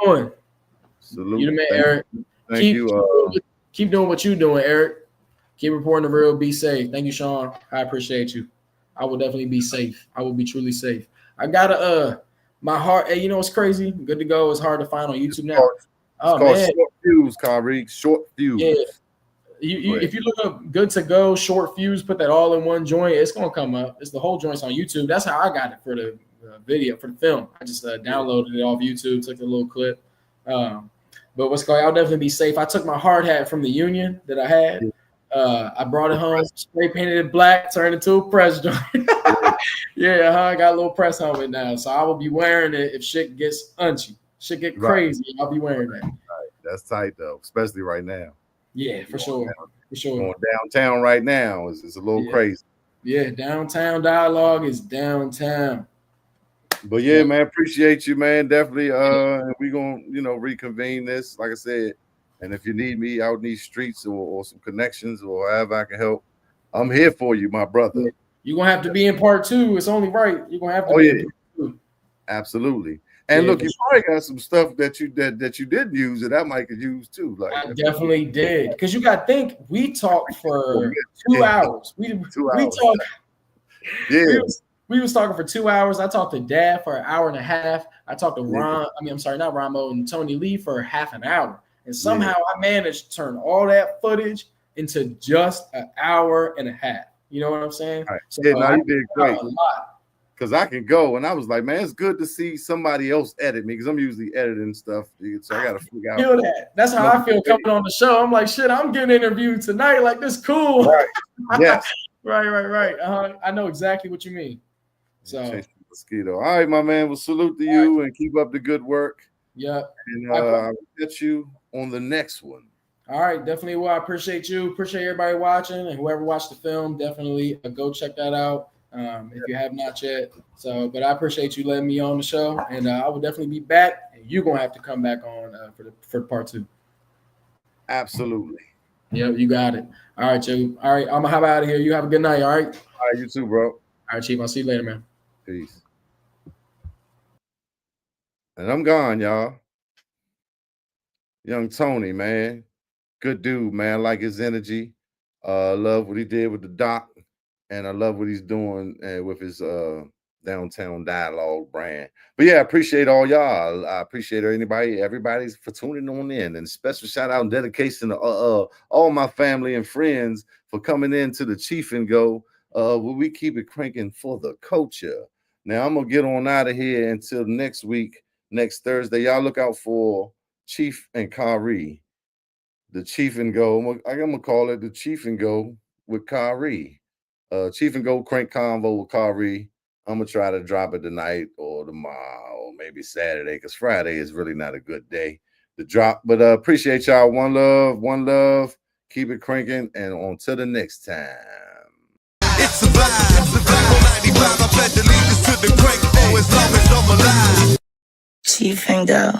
Speaker 6: doing.
Speaker 1: Salute.
Speaker 6: You the man, Eric.
Speaker 1: Thank you.
Speaker 6: Keep doing what you're doing, Eric. Keep reporting the real. Be safe. Thank you, Sean. I appreciate you. I will definitely be safe. I will be truly safe. I gotta my heart. Hey, you know what's crazy? Good to Go is hard to find on YouTube now.
Speaker 1: It's called Short Fuse, Kyrie. Short Fuse.
Speaker 6: Yeah. If you look up Good to Go, Short Fuse, put that all in one joint, it's gonna come up. It's the whole joints on YouTube. That's how I got it for the video, for the film. I just downloaded it off YouTube, took a little clip. But what's going on? I'll definitely be safe. I took my hard hat from the union that I had. I brought it home, spray painted it black, turned it into a press joint. I got a little press helmet now, so I will be wearing it if shit gets unchy. Shit get crazy. I'll be wearing that.
Speaker 1: Right. That's tight though, especially right now.
Speaker 6: Yeah, for sure.
Speaker 1: Going downtown right now is a little crazy.
Speaker 6: Yeah, downtown dialogue is downtown.
Speaker 1: But yeah, man, appreciate you, man. Definitely. We gonna, you know, reconvene this, like I said. And if you need me out in these streets or some connections or however I can help, I'm here for you, my brother.
Speaker 6: Yeah. You're gonna have to be in part 2. It's only right. You're gonna have to be in part 2.
Speaker 1: Absolutely. And look, you probably got some stuff that you didn't use that I might could use too. Like
Speaker 6: I definitely did, because you got to think we talked for 2 hours. We talked.
Speaker 1: Yeah.
Speaker 6: We was talking for 2 hours. I talked to Dad for an hour and a half. I talked to not Ramo and Tony Lee for half an hour. And somehow I managed to turn all that footage into just an hour and a half. You know what I'm saying?
Speaker 1: Right.
Speaker 6: So
Speaker 1: you did great.
Speaker 6: A lot.
Speaker 1: Because I can go, and I was like, man, it's good to see somebody else edit me, because I'm usually editing stuff, dude, so I got to figure out.
Speaker 6: Feel that. That's how I feel coming on the show. I'm like, shit, I'm getting interviewed tonight. Like, this cool.
Speaker 1: Right. Yes.
Speaker 6: Right. I know exactly what you mean. So,
Speaker 1: mosquito. All right, my man. Well, salute to you and keep up the good work.
Speaker 6: Yeah.
Speaker 1: And I'll catch you on the next one.
Speaker 6: All right, definitely. Well, I appreciate you. Appreciate everybody watching, and whoever watched the film, definitely go check that out. If you have not yet. So, but I appreciate you letting me on the show, and I will definitely be back. And you're gonna have to come back on for part 2.
Speaker 1: Absolutely.
Speaker 6: Yep, you got it. All right, Cheef. All right, I'm gonna hop out of here. You have a good night. All right.
Speaker 1: All right, you too, bro.
Speaker 6: All right, Cheef. I'll see you later, man.
Speaker 1: Peace. And I'm gone, y'all. Young Tony, man. Good dude, man. I like his energy. Love what he did with the doc. And I love what he's doing with his downtown dialogue brand. But yeah, I appreciate all y'all. I appreciate everybody for tuning on in. And special shout out and dedication to all my family and friends for coming in to the Cheef and Go, where we keep it cranking for the culture. Now I'm gonna get on out of here until next week, next Thursday. Y'all look out for Cheef and Kyrie, the Cheef and Go. I'm gonna call it the Cheef and Go with Kyrie. Cheef and Go Crank Convo with Kyrie. I'm gonna try to drop it tonight or tomorrow, or maybe Saturday, because Friday is really not a good day to drop. But appreciate y'all. One love. Keep it cranking, and on to the next time.
Speaker 7: It's a vibe. 95, I pledge allegiance to the crank. As long as I'm alive.
Speaker 8: Cheef and Go.